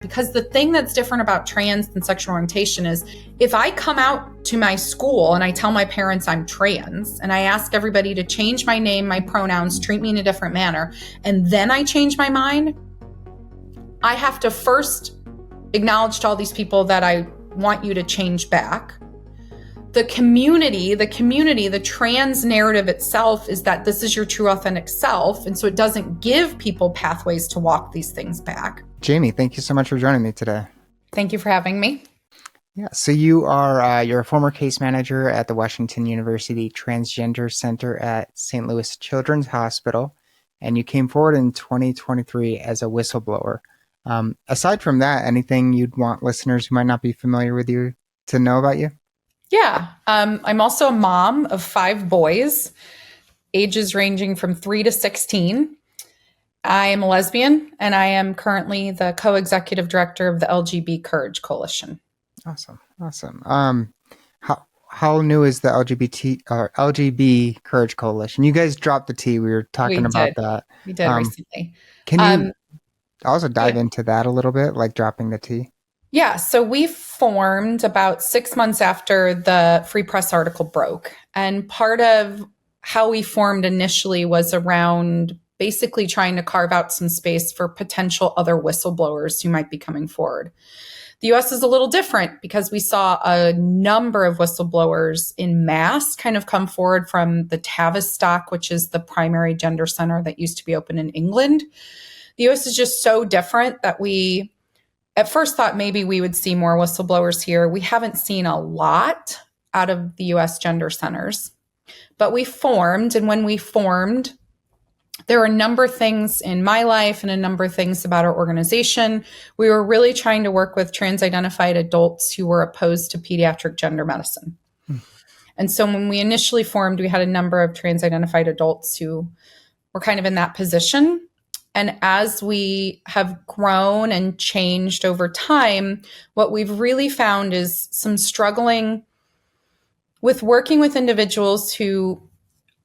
Because the thing that's different about trans and sexual orientation is if I come out to my school and I tell my parents I'm trans and I ask everybody to change my name, my pronouns, treat me in a different manner, and then I change my mind, I have to first acknowledge to all these people that I want you to change back. The community, the trans narrative itself is that this is your true authentic self. And so it doesn't give people pathways to walk these things back. Jamie, thank you so much for joining me today. Thank you for having me. Yeah, so you're a former case manager at the Washington University Transgender Center at St. Louis Children's Hospital, and you came forward in 2023 as a whistleblower. Aside from that, anything you'd want listeners who might not be familiar with you to know about you? Yeah, I'm also a mom of 5 boys, ages ranging from 3 to 16. I am a lesbian, and I am currently the co-executive director of the LGB Courage Coalition. Awesome. How new is the LGB Courage Coalition? You guys dropped the T. We were talking about that. We did recently. Can you also dive into that a little bit, like dropping the T? Yeah, so we formed about 6 months after the Free Press article broke. And part of how we formed initially was around basically trying to carve out some space for potential other whistleblowers who might be coming forward. The US is a little different because we saw a number of whistleblowers in mass kind of come forward from the Tavistock, which is the primary gender center that used to be open in England. The US is just so different that we at first thought maybe we would see more whistleblowers here. We haven't seen a lot out of the US gender centers, but we formed. And when we formed, there were a number of things in my life and a number of things about our organization. We were really trying to work with trans-identified adults who were opposed to pediatric gender medicine. And so when we initially formed, we had a number of trans-identified adults who were kind of in that position. And as we have grown and changed over time, what we've really found is some struggling with working with individuals who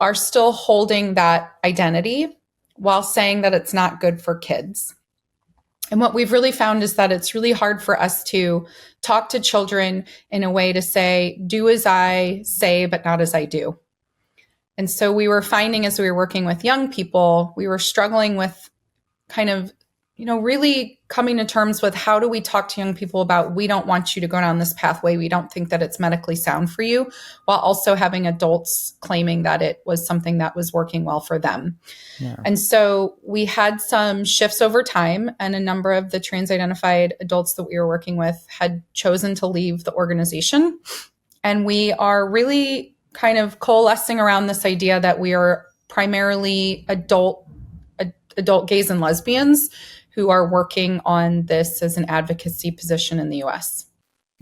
are still holding that identity while saying that it's not good for kids. And what we've really found is that it's really hard for us to talk to children in a way to say, do as I say, but not as I do. And so we were finding as we were working with young people, we were struggling with kind of, really coming to terms with how do we talk to young people about, we don't want you to go down this pathway. We don't think that it's medically sound for you, while also having adults claiming that it was something that was working well for them. Yeah. And so we had some shifts over time, and a number of the trans-identified adults that we were working with had chosen to leave the organization. And we are really kind of coalescing around this idea that we are primarily adult gays and lesbians who are working on this as an advocacy position in the US.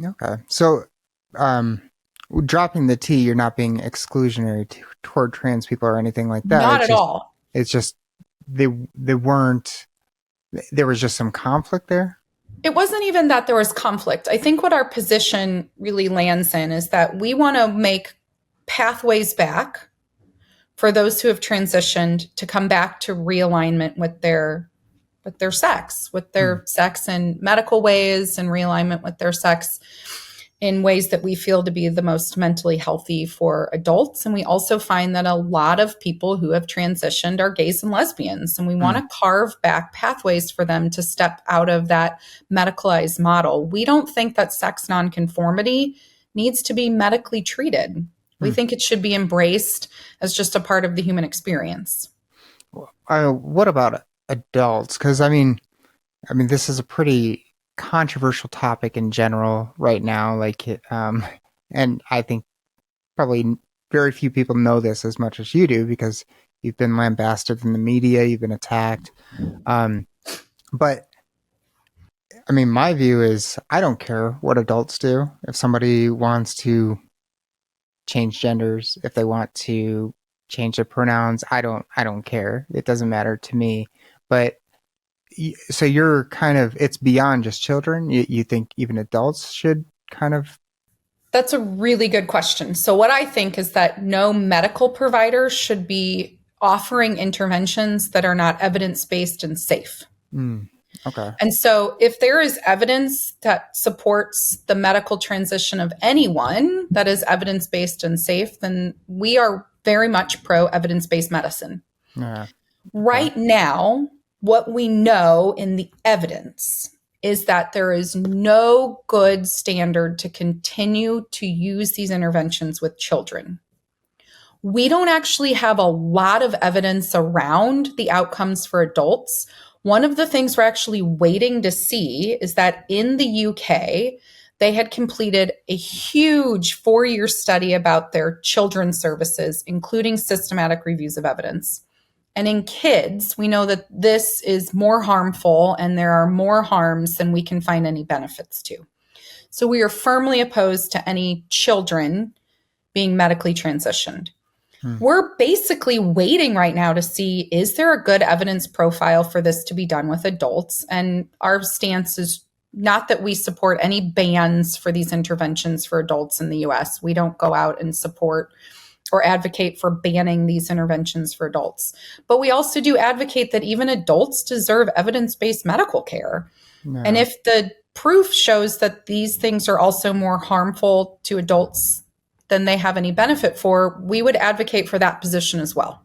Okay. So dropping the T, you're not being exclusionary toward trans people or anything like that. Not at all. It's just there was just some conflict there? It wasn't even that there was conflict. I think what our position really lands in is that we want to make pathways back for those who have transitioned to come back to realignment with their sex in medical ways, and realignment with their sex in ways that we feel to be the most mentally healthy for adults. And we also find that a lot of people who have transitioned are gays and lesbians, and we want to carve back pathways for them to step out of that medicalized model. We don't think that sex nonconformity needs to be medically treated. We think it should be embraced as just a part of the human experience. What about adults? Because I mean, this is a pretty controversial topic in general right now. And I think probably very few people know this as much as you do, because you've been lambasted in the media, you've been attacked. But I mean, my view is I don't care what adults do. If somebody wants to change genders, if they want to change their pronouns, I don't care. It doesn't matter to me. But so you're kind of, it's beyond just children. You think even adults should kind of? That's a really good question. So what I think is that no medical provider should be offering interventions that are not evidence-based and safe. Okay. And so if there is evidence that supports the medical transition of anyone that is evidence-based and safe, then we are very much pro evidence-based medicine. Yeah. Okay. Right now, what we know in the evidence is that there is no good standard to continue to use these interventions with children. We don't actually have a lot of evidence around the outcomes for adults. One of the things we're actually waiting to see is that in the UK, they had completed a huge 4-year study about their children's services, including systematic reviews of evidence. And in kids, we know that this is more harmful and there are more harms than we can find any benefits to. So we are firmly opposed to any children being medically transitioned. Hmm. We're basically waiting right now to see, is there a good evidence profile for this to be done with adults? And our stance is not that we support any bans for these interventions for adults in the US. We don't go out and support or advocate for banning these interventions for adults. But we also do advocate that even adults deserve evidence-based medical care. Yeah. And if the proof shows that these things are also more harmful to adults than they have any benefit for, we would advocate for that position as well.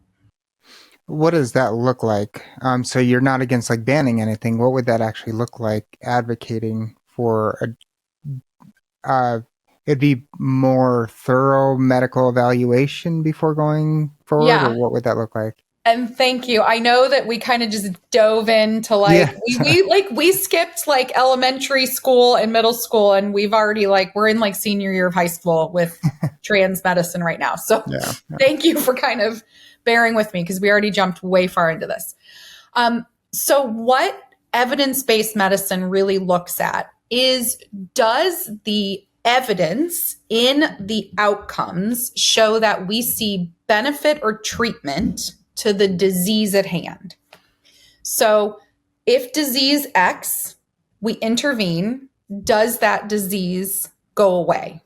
What does that look like? So you're not against like banning anything. What would that actually look like? Advocating for it'd be more thorough medical evaluation before going forward, Yeah. or what would that look like? And thank you. I know that we kind of just dove into we skipped like elementary school and middle school, and we've already we're in senior year of high school with trans medicine right now. So Thank you for kind of bearing with me because we already jumped way far into this. So what evidence-based medicine really looks at is, does the evidence in the outcomes show that we see benefit or treatment to the disease at hand? So if disease X, we intervene, does that disease go away?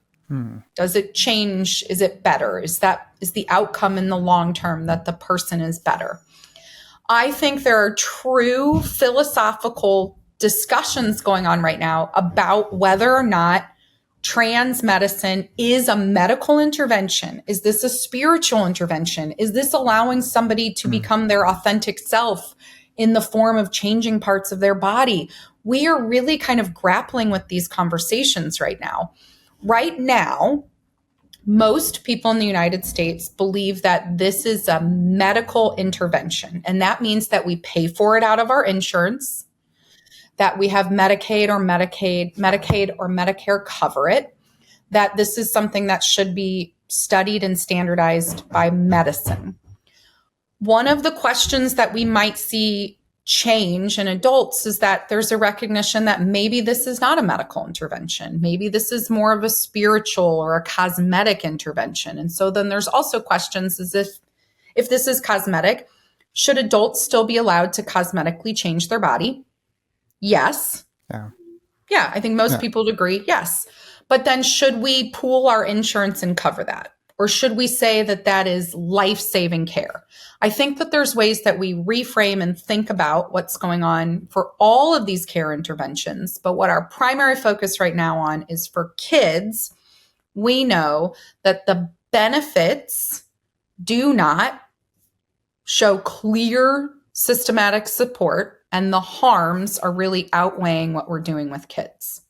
Does it change? Is it better? Is the outcome in the long term that the person is better? I think there are true philosophical discussions going on right now about whether or not trans medicine is a medical intervention. Is this a spiritual intervention? Is this allowing somebody to become their authentic self in the form of changing parts of their body? We are really kind of grappling with these conversations right now. Right now, most people in the United States believe that this is a medical intervention. And that means that we pay for it out of our insurance, that we have Medicaid or Medicare cover it, that this is something that should be studied and standardized by medicine. One of the questions that we might see change in adults is that there's a recognition that maybe this is not a medical intervention. Maybe this is more of a spiritual or a cosmetic intervention. And so then there's also questions as if this is cosmetic, should adults still be allowed to cosmetically change their body? Yes. Yeah, I think most people would agree, yes. But then should we pool our insurance and cover that? Or should we say that that is life-saving care? I think that there's ways that we reframe and think about what's going on for all of these care interventions. But what our primary focus right now on is for kids. We know that the benefits do not show clear systematic support, and the harms are really outweighing what we're doing with kids.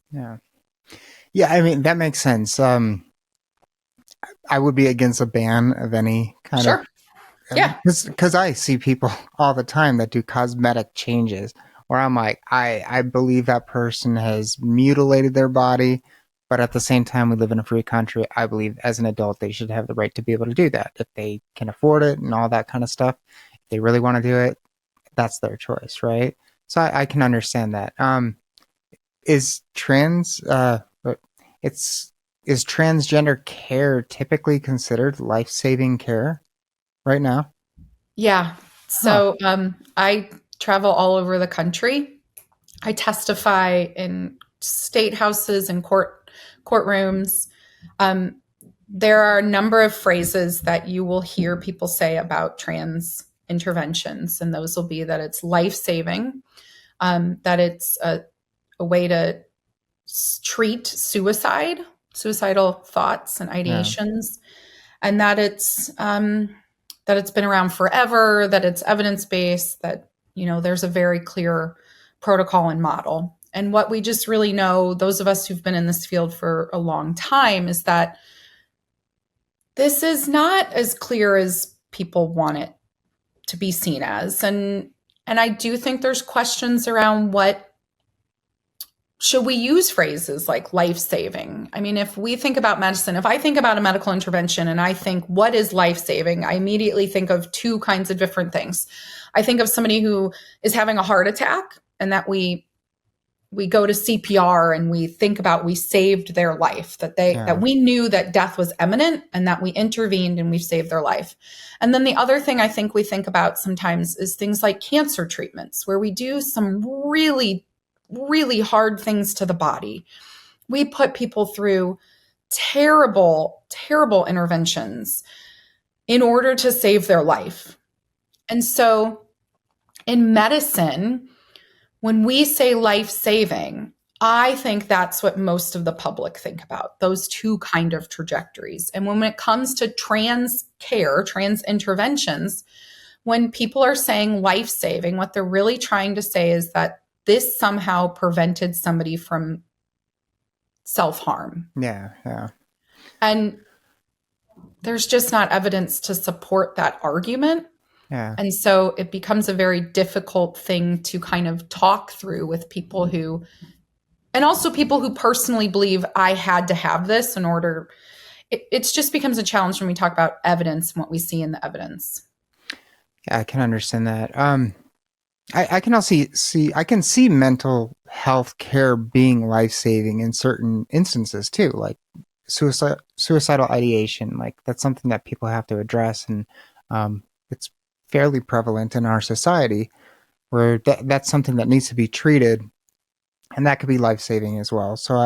Yeah, I mean, that makes sense. I would be against a ban of any kind of... Yeah. Because I see people all the time that do cosmetic changes where I'm like, I believe that person has mutilated their body, but at the same time, we live in a free country. I believe as an adult, they should have the right to be able to do that if they can afford it and all that kind of stuff. If they really want to do it, that's their choice, right? So I can understand that. Is transgender care typically considered life-saving care right now? Yeah. So I travel all over the country. I testify in state houses and courtrooms. There are a number of phrases that you will hear people say about trans interventions, and those will be that it's life-saving. that it's a way to treat suicidal thoughts and Yeah. ideations, and that it's been around forever, that it's evidence based, that there's a very clear protocol and model. And what we just really know, those of us who've been in this field for a long time, is that this is not as clear as people want it to be seen as. And I do think there's questions around what should we use phrases like life-saving. I mean, if we think about medicine, if I think about a medical intervention and I think what is life-saving, I immediately think of two kinds of different things. I think of somebody who is having a heart attack, and that we go to CPR and we think about we saved their life, that we knew that death was imminent and that we intervened and we saved their life. And then the other thing I think we think about sometimes is things like cancer treatments, where we do some really, really hard things to the body. We put people through terrible, terrible interventions in order to save their life. And so in medicine, when we say life-saving, I think that's what most of the public think about, those two kind of trajectories. And when it comes to trans care, trans interventions, when people are saying life-saving, what they're really trying to say is that this somehow prevented somebody from self-harm. Yeah. And there's just not evidence to support that argument. Yeah. And so it becomes a very difficult thing to kind of talk through with people who, and also people who personally believe I had to have this in order. It just becomes a challenge when we talk about evidence and what we see in the evidence. Yeah, I can understand that. I can also I can see mental health care being life-saving in certain instances too, like suicidal ideation. Like that's something that people have to address, and it's fairly prevalent in our society, where that's something that needs to be treated, and that could be life-saving as well. So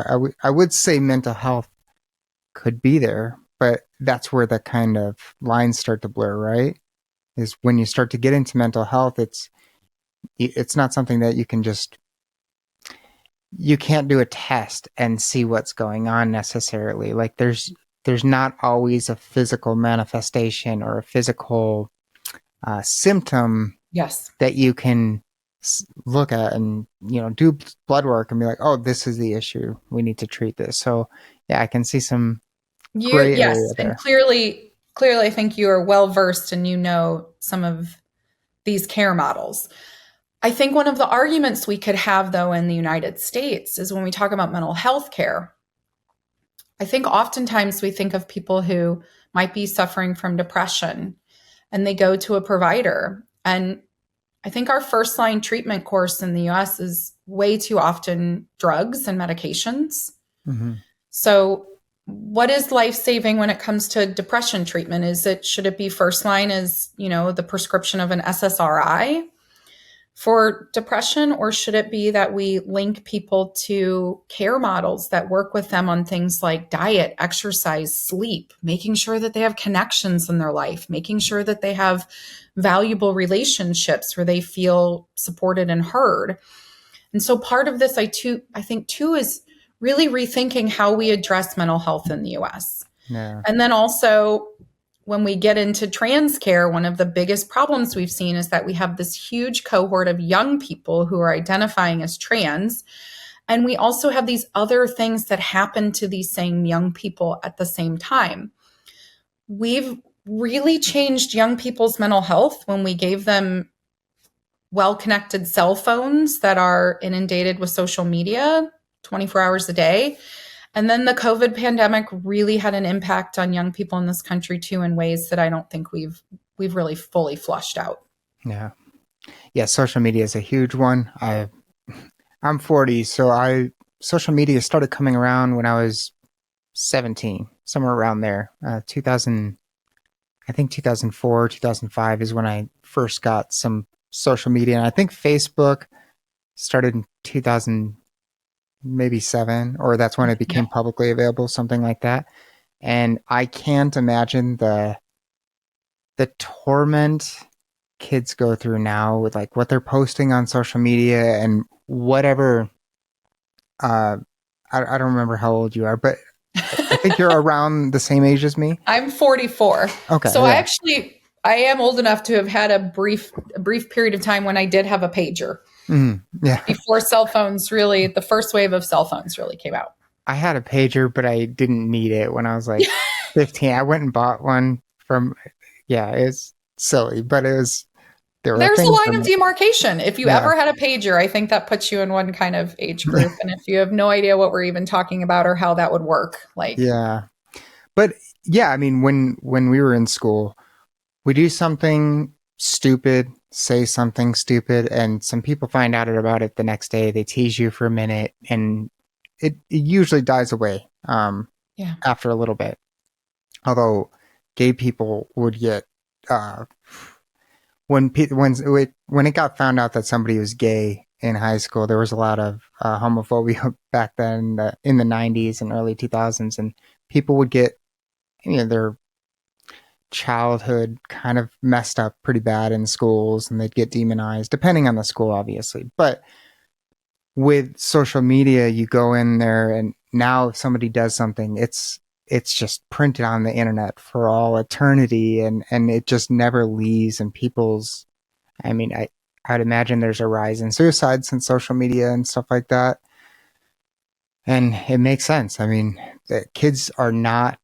I would say mental health could be there, but that's where the kind of lines start to blur, right? Is when you start to get into mental health, it's not something that you can't do a test and see what's going on necessarily. Like there's not always a physical manifestation or a physical symptom Yes. that you can look at and do blood work and be like, oh, this is the issue, we need to treat this. So yeah, I can see some gray Yes, area there. and clearly I think you are well versed and some of these care models. I think one of the arguments we could have, though, in the United States is when we talk about mental health care, I think oftentimes we think of people who might be suffering from depression and they go to a provider. And I think our first line treatment course in the US is way too often drugs and medications. Mm-hmm. So what is life-saving when it comes to depression treatment? Should it be first line as, the prescription of an SSRI for depression, or should it be that we link people to care models that work with them on things like diet, exercise, sleep, making sure that they have connections in their life, making sure that they have valuable relationships where they feel supported and heard. And so part of this, I think too, is really rethinking how we address mental health in the US. Yeah. And then also, when we get into trans care, one of the biggest problems we've seen is that we have this huge cohort of young people who are identifying as trans. And we also have these other things that happen to these same young people at the same time. We've really changed young people's mental health when we gave them well-connected cell phones that are inundated with social media 24 hours a day. And then the COVID pandemic really had an impact on young people in this country too, in ways that I don't think we've really fully flushed out. Yeah. Social media is a huge one. I'm 40, so social media started coming around when I was 17, somewhere around there. 2000, I think 2004, 2005 is when I first got some social media, and I think Facebook started in 2000. Maybe 7, or that's when it became publicly available, something like that. And I can't imagine the torment kids go through now with like what they're posting on social media and whatever. Uh, I don't remember how old you are, but I think you're around the same age as me. I'm 44. Okay, So yeah. I am old enough to have had a brief period of time when I did have a pager Yeah. before cell phones really, the first wave of cell phones really came out. I had a pager, but I didn't need it when I was like 15. I went and bought one from, yeah, it's silly, but there were There's a things line from of it. demarcation. If you Yeah. ever had a pager, I think that puts you in one kind of age group. And if you have no idea what we're even talking about or how that would work, like, Yeah. But yeah, I mean, when we were in school, we do something stupid, say something stupid, and some people find out about it the next day. They tease you for a minute, and it usually dies away yeah. after a little bit. Although gay people would get when it got found out that somebody was gay in high school, there was a lot of homophobia back then in the 90s and early 2000s, and people would get their childhood kind of messed up pretty bad in schools, and they'd get demonized, depending on the school, obviously. But with social media, you go in there, and now if somebody does something, it's just printed on the internet for all eternity, and it just never leaves. And people's, I mean, I'd imagine there's a rise in suicide since social media and stuff like that. And it makes sense. I mean, the kids are not,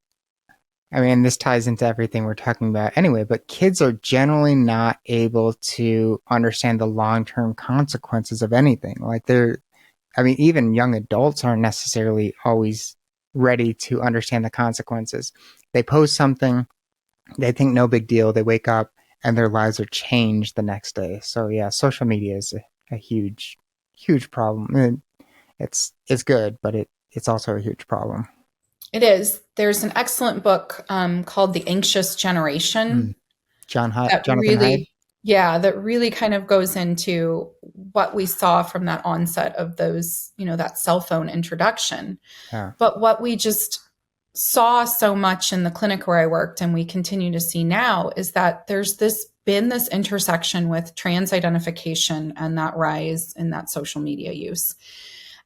I mean, this ties into everything we're talking about anyway, but kids are generally not able to understand the long-term consequences of anything. Like I mean, even young adults aren't necessarily always ready to understand the consequences. They post something, they think no big deal, they wake up and their lives are changed the next day. So yeah, social media is a huge, huge problem. And it's good, but it's also a huge problem. It is. There's an excellent book called The Anxious Generation Mm. that Jonathan Hyde. that really kind of goes into what we saw from that onset of those, that cell phone introduction. Yeah. But what we just saw so much in the clinic where I worked, and we continue to see now, is that there's been this intersection with trans identification and that rise in that social media use.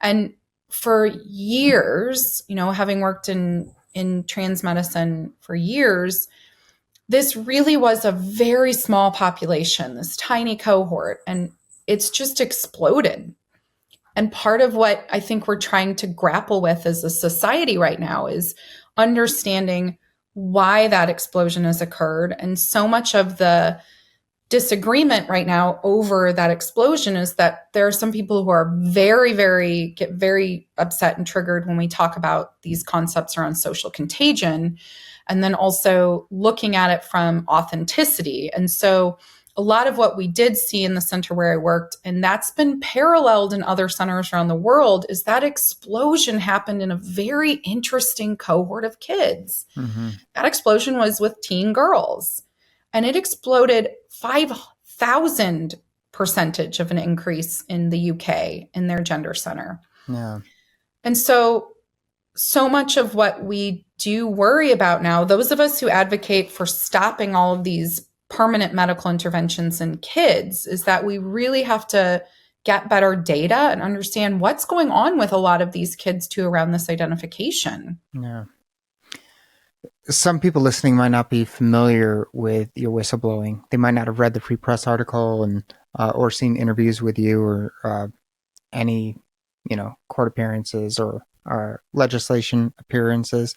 And for years, having worked in trans medicine for years, this really was a very small population, this tiny cohort, and it's just exploded. And part of what I think we're trying to grapple with as a society right now is understanding why that explosion has occurred. And so much of the disagreement right now over that explosion is that there are some people who are get very upset and triggered when we talk about these concepts around social contagion, and then also looking at it from authenticity. And so a lot of what we did see in the center where I worked, and that's been paralleled in other centers around the world, is that explosion happened in a very interesting cohort of kids. Mm-hmm. That explosion was with teen girls, and it exploded 5,000 percentage of an increase in the UK in their gender center. Yeah. And so much of what we do worry about now, those of us who advocate for stopping all of these permanent medical interventions in kids, is that we really have to get better data and understand what's going on with a lot of these kids too around this identification. Yeah. Some people listening might not be familiar with your whistleblowing. They might not have read the Free Press article and or seen interviews with you or any, court appearances or legislation appearances.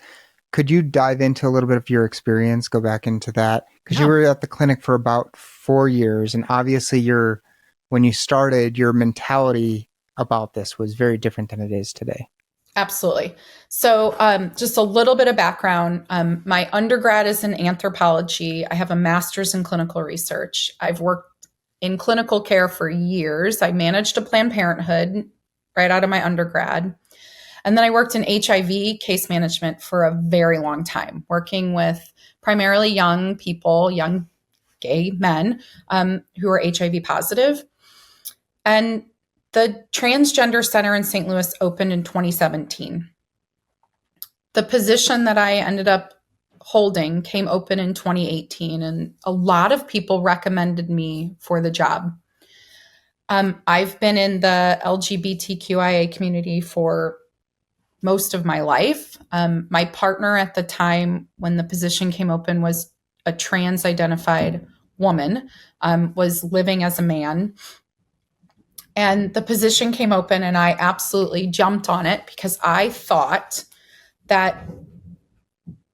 Could you dive into a little bit of your experience? Go back into that because you were at the clinic for about 4 years, and obviously, when you started, your mentality about this was very different than it is today. Absolutely. So just a little bit of background. My undergrad is in anthropology. I have a master's in clinical research. I've worked in clinical care for years. I managed a Planned Parenthood right out of my undergrad. And then I worked in HIV case management for a very long time, working with primarily young people, young gay men who are HIV positive. And the Transgender Center in St. Louis opened in 2017. The position that I ended up holding came open in 2018, and a lot of people recommended me for the job. I've been in the LGBTQIA community for most of my life. My partner at the time when the position came open was a trans identified woman, was living as a man. And the position came open and I absolutely jumped on it because I thought that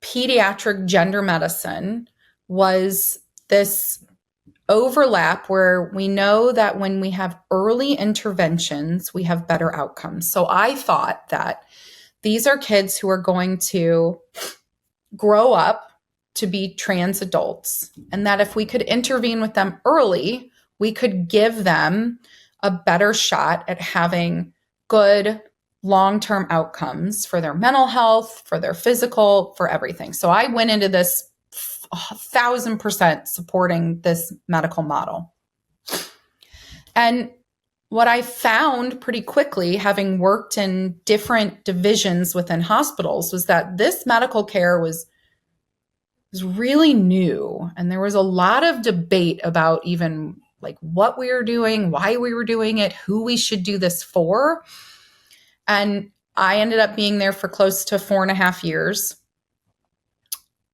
pediatric gender medicine was this overlap where we know that when we have early interventions, we have better outcomes. So I thought that these are kids who are going to grow up to be trans adults, and that if we could intervene with them early, we could give them a better shot at having good long-term outcomes for their mental health, for their physical, for everything. So I went into this 1,000% supporting this medical model. And what I found pretty quickly, having worked in different divisions within hospitals, was that this medical care was really new. And there was a lot of debate about even like what we were doing, why we were doing it, who we should do this for. And I ended up being there for close to 4.5 years.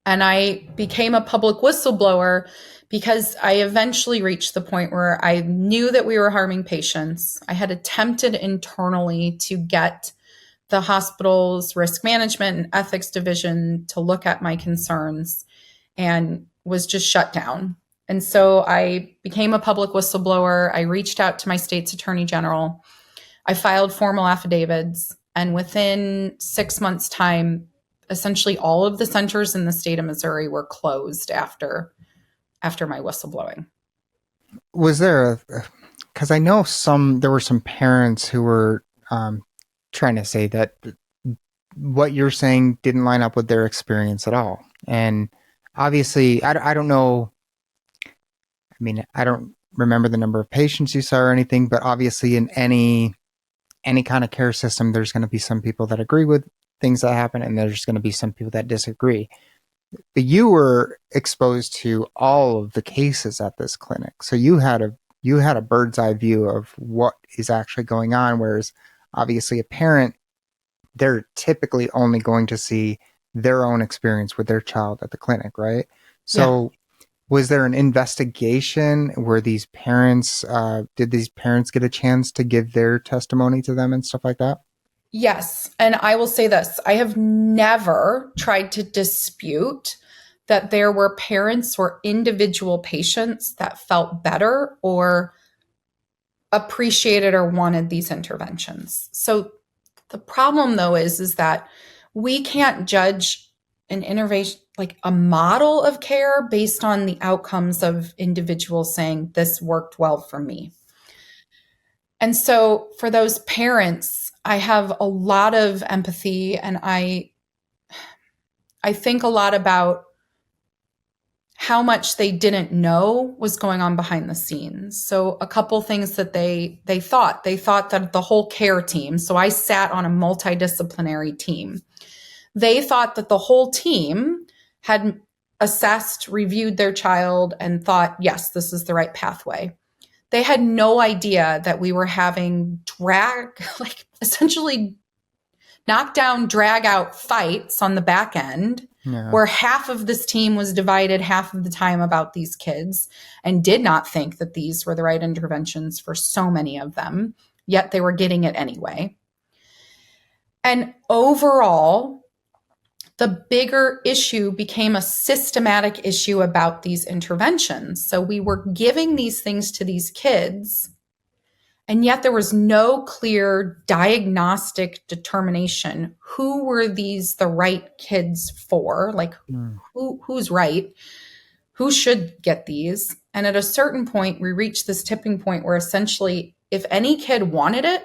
And I became a public whistleblower because I eventually reached the point where I knew that we were harming patients. I had attempted internally to get the hospital's risk management and ethics division to look at my concerns and was just shut down. And so I became a public whistleblower. I reached out to my state's attorney general. I filed formal affidavits. And within 6 months' time, essentially all of the centers in the state of Missouri were closed after my whistleblowing. Was there because I know there were some parents who were trying to say that what you're saying didn't line up with their experience at all. And obviously, I don't know. I mean, I don't remember the number of patients you saw or anything, but obviously in any kind of care system, there's going to be some people that agree with things that happen, and there's going to be some people that disagree. But you were exposed to all of the cases at this clinic, so you had a bird's eye view of what is actually going on. Whereas, obviously, a parent, they're typically only going to see their own experience with their child at the clinic, right? So, was there an investigation where these parents did these parents get a chance to give their testimony to them and stuff like that? Yes. And I will say this, I have never tried to dispute that there were parents or individual patients that felt better or appreciated or wanted these interventions. So the problem though is that we can't judge an intervention, like a model of care, based on the outcomes of individuals saying this worked well for me. And so for those parents, I have a lot of empathy, and I think a lot about how much they didn't know was going on behind the scenes. So a couple things that they thought that the whole care team, so I sat on a multidisciplinary team. They thought that the whole team had assessed, reviewed their child, and thought, yes, this is the right pathway. They had no idea that we were having essentially knockdown, drag out fights on the back end, where half of this team was divided half of the time about these kids and did not think that these were the right interventions for so many of them, yet they were getting it anyway. And overall, the bigger issue became a systematic issue about these interventions. So we were giving these things to these kids, and yet there was no clear diagnostic determination. Who were these the right kids for? Like who's right? Who should get these? And at a certain point, we reached this tipping point where essentially, if any kid wanted it,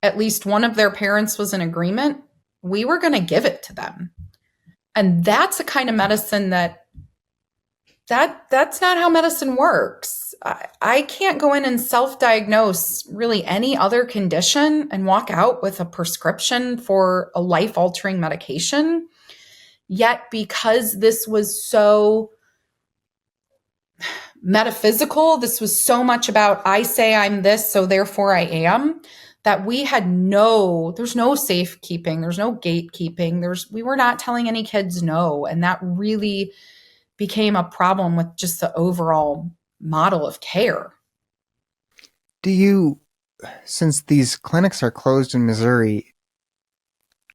at least one of their parents was in agreement, we were going to give it to them. And that's a kind of medicine that's not how medicine works. I can't go in and self-diagnose really any other condition and walk out with a prescription for a life-altering medication. Yet because this was so metaphysical, this was so much about I say I'm this, so therefore I am, that we had there's no safekeeping, there's no gatekeeping, we were not telling any kids no. And that really became a problem with just the overall model of care. Since these clinics are closed in Missouri,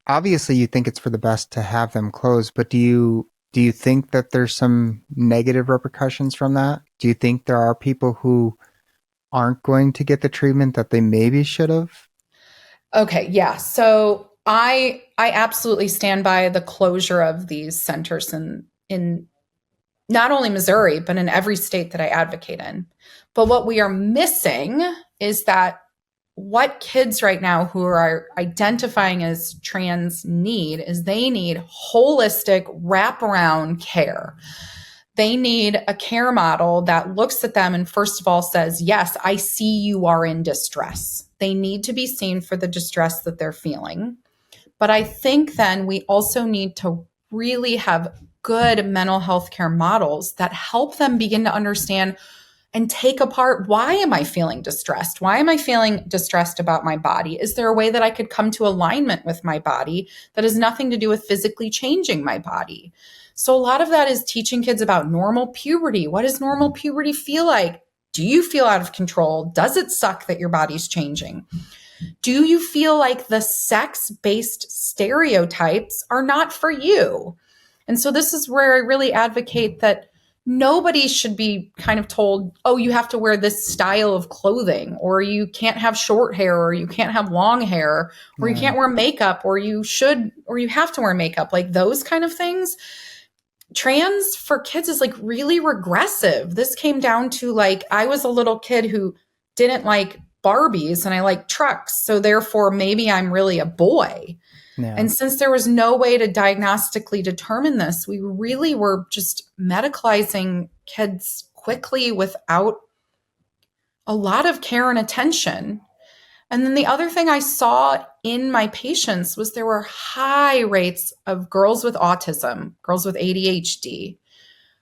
obviously you think it's for the best to have them closed, but do you think that there's some negative repercussions from that? Do you think there are people who aren't going to get the treatment that they maybe should have? Okay, yeah. So I absolutely stand by the closure of these centers in not only Missouri, but in every state that I advocate in. But what we are missing is that what kids right now who are identifying as trans need is they need holistic wraparound care. They need a care model that looks at them and first of all says, yes, I see you are in distress. They need to be seen for the distress that they're feeling. But I think then we also need to really have good mental health care models that help them begin to understand and take apart, why am I feeling distressed? Why am I feeling distressed about my body? Is there a way that I could come to alignment with my body that has nothing to do with physically changing my body? So a lot of that is teaching kids about normal puberty. What does normal puberty feel like? Do you feel out of control? Does it suck that your body's changing? Do you feel like the sex-based stereotypes are not for you? And so this is where I really advocate that nobody should be kind of told, oh, you have to wear this style of clothing, or you can't have short hair, or you can't have long hair, or you can't wear makeup, or you have to wear makeup, like those kind of things. Trans for kids is like really regressive. This came down to like, I was a little kid who didn't like Barbies and I like trucks. So therefore, maybe I'm really a boy. Yeah. And since there was no way to diagnostically determine this, we really were just medicalizing kids quickly without a lot of care and attention. And then the other thing I saw in my patients was there were high rates of girls with autism, girls with ADHD,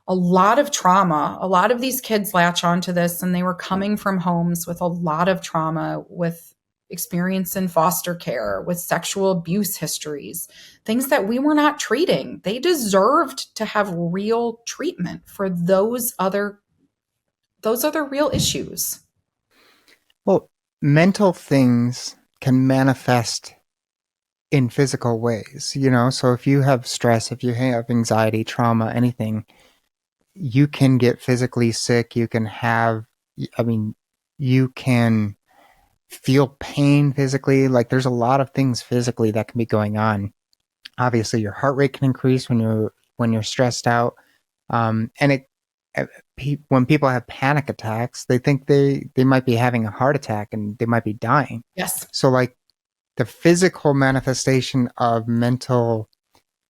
a lot of trauma. A lot of these kids latch onto this, and they were coming from homes with a lot of trauma, with experience in foster care, with sexual abuse histories, things that we were not treating. They deserved to have real treatment for those other real issues. Well, mental things can manifest in physical ways, so if you have stress, if you have anxiety, trauma, anything, you can get physically sick. You can feel pain physically. Like there's a lot of things physically that can be going on. Obviously your heart rate can increase when you're stressed out. And when people have panic attacks, they think they might be having a heart attack and they might be dying. Yes. So like the physical manifestation of mental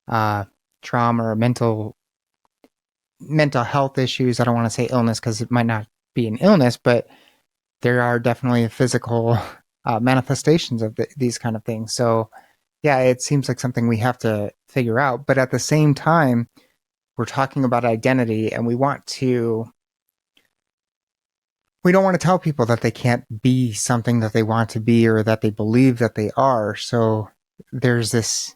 trauma or mental health issues. I don't want to say illness because it might not be an illness, but there are definitely physical manifestations of these kind of things. So yeah, it seems like something we have to figure out. But at the same time, we're talking about identity, and we don't want to tell people that they can't be something that they want to be or that they believe that they are. So there's this,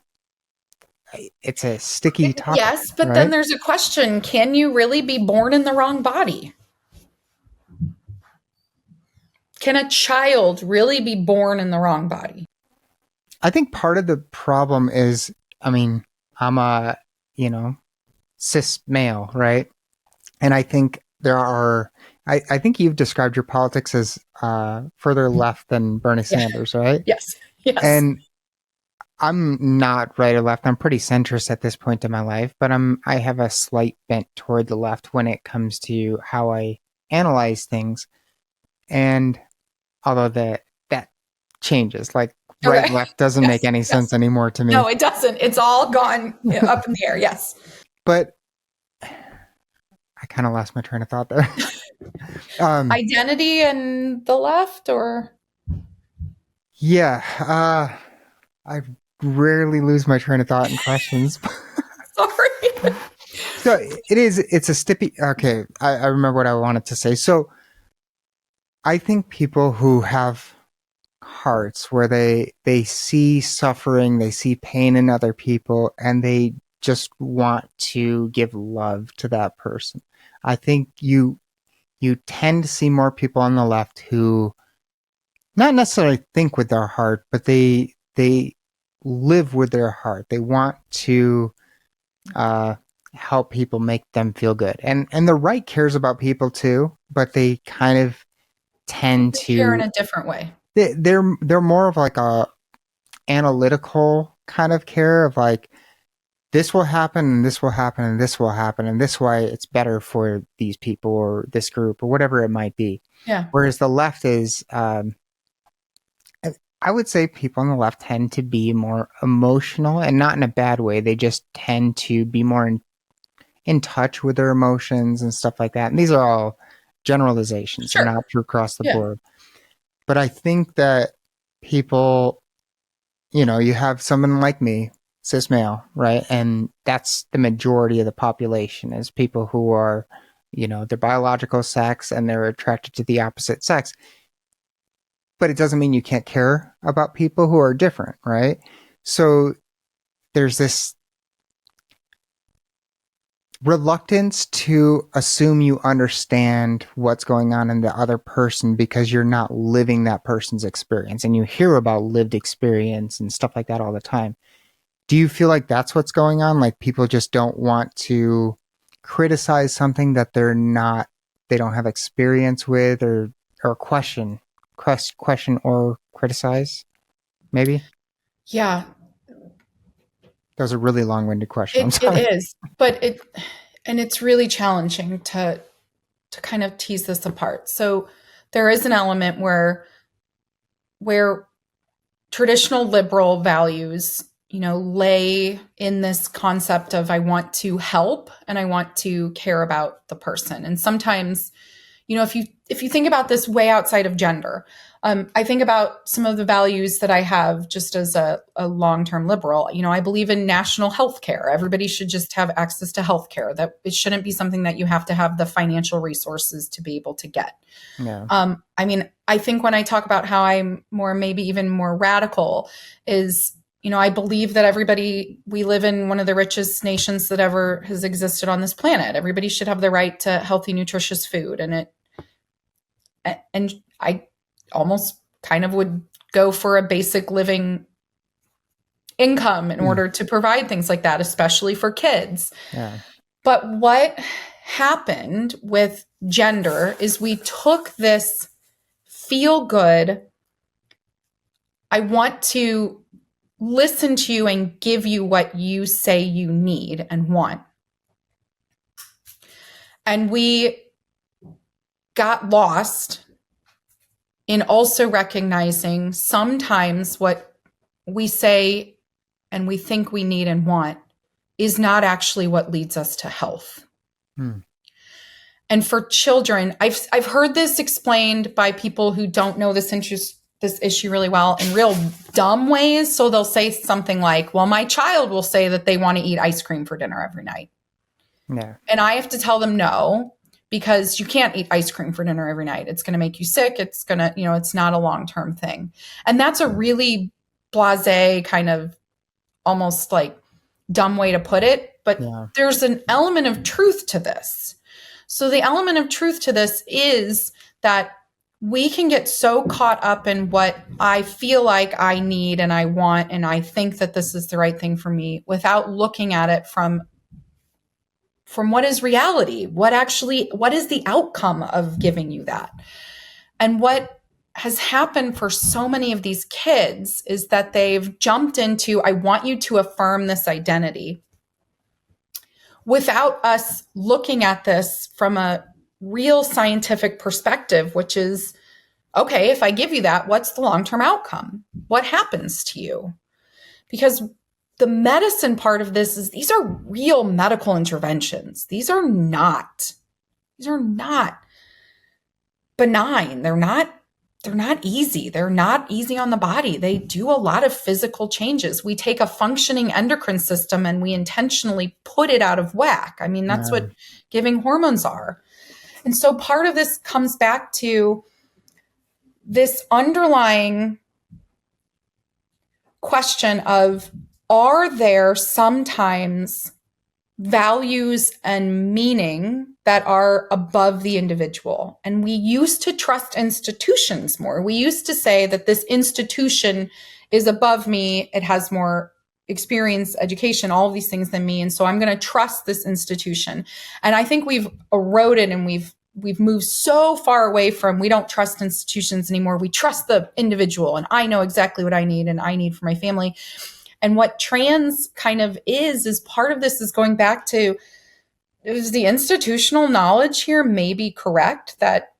it's a sticky topic. Yes, but right? Then there's a question. Can you really be born in the wrong body? Can a child really be born in the wrong body? I think part of the problem is, I'm a, cis male, right? And I think I think you've described your politics as further left than Bernie Sanders, right? Yes. And I'm not right or left. I'm pretty centrist at this point in my life, but I have a slight bent toward the left when it comes to how I analyze things. And although that changes, like right and left doesn't make any sense anymore to me. No, it doesn't. It's all gone up in the air. Yes. But I kind of lost my train of thought there. Identity and the left, or? Yeah. I rarely lose my train of thought in questions. Sorry. So it's a stippy. Okay, I remember what I wanted to say. So I think people who have hearts where they see suffering, they see pain in other people, and they just want to give love to that person. I think you tend to see more people on the left who not necessarily think with their heart, but they live with their heart. They want to uh, help people, make them feel good, and the right cares about people too, but they kind of tend They care in to a different way. they're more of like a analytical kind of care of like this will happen and this will happen and this will happen and this why it's better for these people or this group or whatever it might be. Yeah. Whereas the left is I would say people on the left tend to be more emotional and not in a bad way. They just tend to be more in touch with their emotions and stuff like that. And these are all generalizations. They're Sure. not true across the Yeah. board. But I think that people, you have someone like me, cis male, right? And that's the majority of the population is people who are, their biological sex and they're attracted to the opposite sex. But it doesn't mean you can't care about people who are different, right? So there's this reluctance to assume you understand what's going on in the other person because you're not living that person's experience. And you hear about lived experience and stuff like that all the time. Do you feel like that's what's going on? Like people just don't want to criticize something that they don't have experience with or question or criticize? Maybe? Yeah. That was a really long-winded question. I'm It sorry. is, but it's really challenging to kind of tease this apart. So there is an element where traditional liberal values, lay in this concept of I want to help and I want to care about the person. And sometimes, if you think about this way outside of gender, I think about some of the values that I have just as a long-term liberal. I believe in national health care. Everybody should just have access to health care. That it shouldn't be something that you have to have the financial resources to be able to get. Yeah. I think when I talk about how I'm maybe even more radical is, I believe that we live in one of the richest nations that ever has existed on this planet. Everybody should have the right to healthy, nutritious food. And I almost kind of would go for a basic living income in order to provide things like that, especially for kids. Yeah. But what happened with gender is we took this feel good, I want to listen to you and give you what you say you need and want. And we got lost in also recognizing sometimes what we say and we think we need and want is not actually what leads us to health. And for children, I've heard this explained by people who don't know this issue really well in real dumb ways. So they'll say something like, well, my child will say that they want to eat ice cream for dinner every night. Yeah. And I have to tell them no, because you can't eat ice cream for dinner every night. It's going to make you sick. It's going to, it's not a long-term thing. And that's a really blasé kind of almost like dumb way to put it. But there's an element of truth to this. So the element of truth to this is that we can get so caught up in what I feel like I need and I want, and I think that this is the right thing for me without looking at it from what is reality, what is the outcome of giving you that. And what has happened for so many of these kids is that they've jumped into, I want you to affirm this identity, without us looking at this from a real scientific perspective, which is, okay, if I give you that, what's the long-term outcome? What happens to you? Because the medicine part of this is these are real medical interventions. These are not benign. They're they're not easy. They're not easy on the body. They do a lot of physical changes. We take a functioning endocrine system and we intentionally put it out of whack. I mean, that's what giving hormones are. And so part of this comes back to this underlying question of, are there sometimes values and meaning that are above the individual? And we used to trust institutions more. We used to say that this institution is above me. It has more experience, education, all of these things than me. And so I'm going to trust this institution. And I think we've eroded and we've moved so far away from, we don't trust institutions anymore. We trust the individual, and I know exactly what I need and I need for my family. And what trans kind of is part of this is going back to, is the institutional knowledge here may be correct that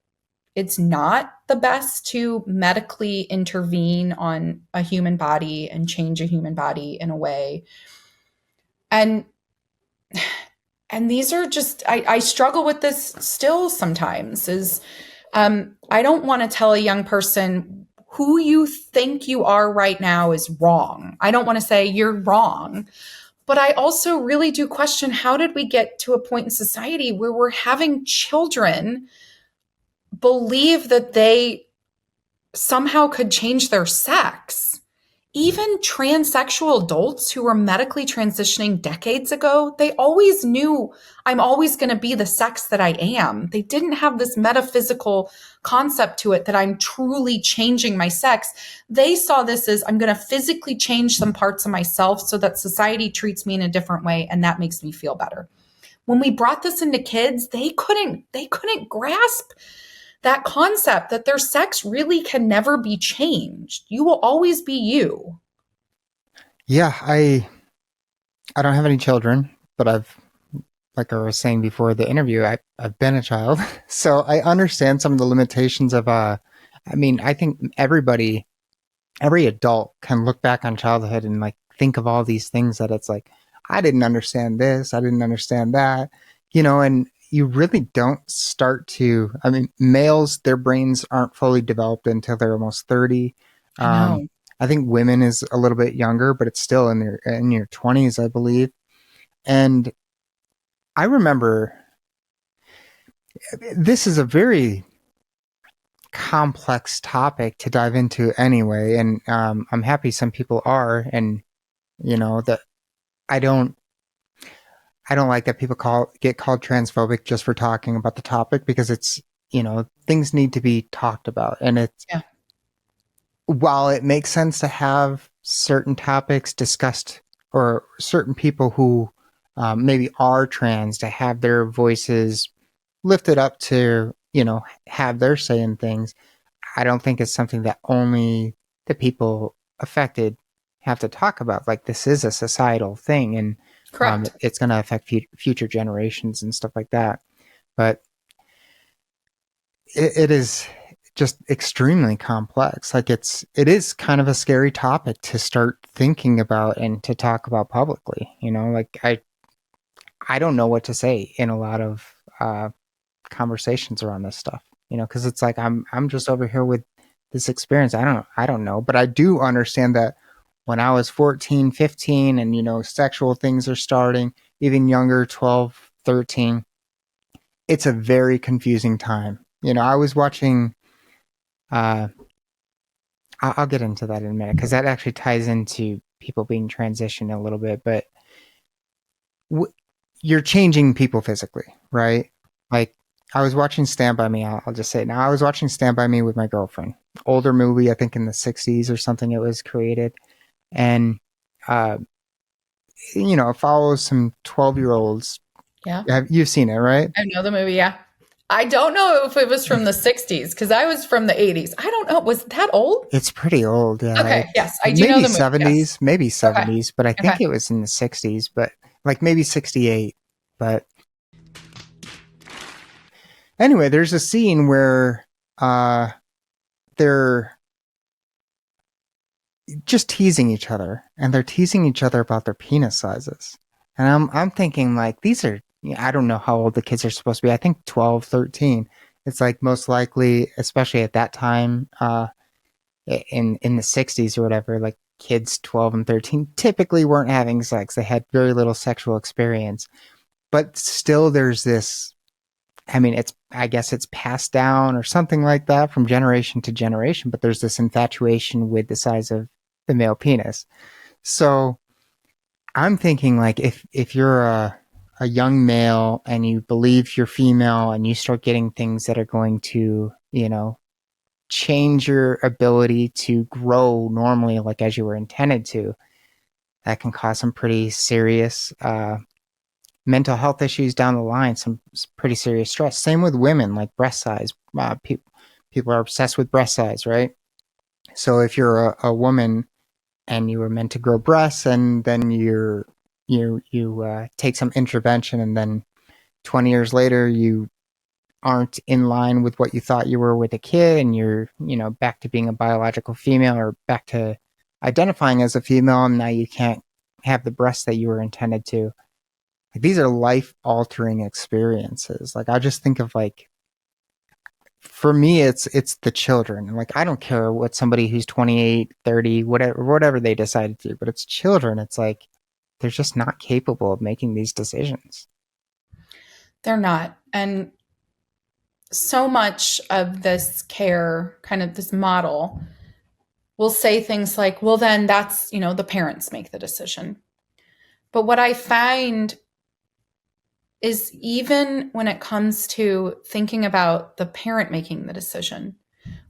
it's not the best to medically intervene on a human body and change a human body in a way. And these are just, I struggle with this still sometimes, is I don't want to tell a young person, who you think you are right now is wrong. I don't want to say you're wrong, but I also really do question, how did we get to a point in society where we're having children believe that they somehow could change their sex? Even transsexual adults who were medically transitioning decades ago, they always knew, I'm always going to be the sex that I am. They didn't have this metaphysical concept to it that I'm truly changing my sex. They saw this as, I'm going to physically change some parts of myself so that society treats me in a different way, and that makes me feel better. When we brought this into kids, they couldn't grasp that concept that their sex really can never be changed. You will always be you. Yeah, I don't have any children, but I've, like I was saying before the interview, I've been a child. So I understand some of the limitations of, I think every adult can look back on childhood and like think of all these things that it's like, I didn't understand this, I didn't understand that, and you really don't start to, males, their brains aren't fully developed until they're almost 30. I know. I think women is a little bit younger, but it's still in your 20s, I believe. And I remember, this is a very complex topic to dive into anyway, and I'm happy some people are, and that I don't like that people get called transphobic just for talking about the topic, because it's, things need to be talked about. And it's, while it makes sense to have certain topics discussed, or certain people who maybe are trans to have their voices lifted up to, have their say in things, I don't think it's something that only the people affected have to talk about. Like, this is a societal thing, and Correct. It's going to affect future generations and stuff like that. But it is just extremely complex. Like, it is kind of a scary topic to start thinking about and to talk about publicly. Like, I don't know what to say in a lot of conversations around this stuff. Because it's like I'm just over here with this experience. I don't know, but I do understand that when I was 14, 15, and, sexual things are starting, even younger, 12, 13, it's a very confusing time. I was watching, I'll get into that in a minute, because that actually ties into people being transitioned a little bit, but you're changing people physically, right? Like, I was watching Stand By Me, I'll just say it now. I was watching Stand By Me with my girlfriend. Older movie, I think in the 60s or something it was created. And, it follows some 12-year-olds. Yeah. You've seen it, right? I know the movie, yeah. I don't know if it was from the 60s, because I was from the 80s. I don't know. Was that old? It's pretty old, yeah. Okay, yes. I do know the movie. 70s, yes. maybe 70s, Okay. but I think it was in the 60s, but like maybe 68. But anyway, there's a scene where they're just teasing each other, and they're teasing each other about their penis sizes. And I'm thinking, like, these are, I don't know how old the kids are supposed to be. I think 12, 13. it's like most likely, especially at that time, in the 60s or whatever, like kids 12 and 13 typically weren't having sex. They had very little sexual experience. But still there's this, I mean, I guess it's passed down or something like that from generation to generation, but there's this infatuation with the size of the male penis. So I'm thinking, like, if you're a young male and you believe you're female and you start getting things that are going to, change your ability to grow normally, like as you were intended to, that can cause some pretty serious mental health issues down the line, some pretty serious stress. Same with women, like breast size. People are obsessed with breast size, right? So if you're a woman and you were meant to grow breasts, and then you take some intervention, and then 20 years later you aren't in line with what you thought you were with a kid, and you're back to being a biological female, or back to identifying as a female, and now you can't have the breasts that you were intended to. Like, these are life altering experiences. Like, I just think of, like, for me it's the children. Like, I don't care what somebody who's 28, 30, whatever they decide to do, but it's children. It's like they're just not capable of making these decisions. They're not. And so much of this care, kind of this model, will say things like, well, then that's, the parents make the decision. But what I find is, even when it comes to thinking about the parent making the decision,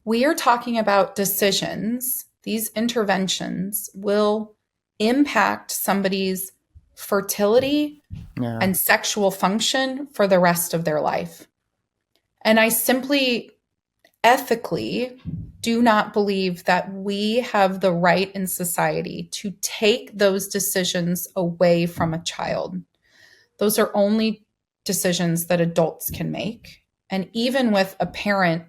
we are talking about decisions. These interventions will impact somebody's fertility and sexual function for the rest of their life. And I simply, ethically, do not believe that we have the right in society to take those decisions away from a child. Those are only decisions that adults can make. And even with a parent,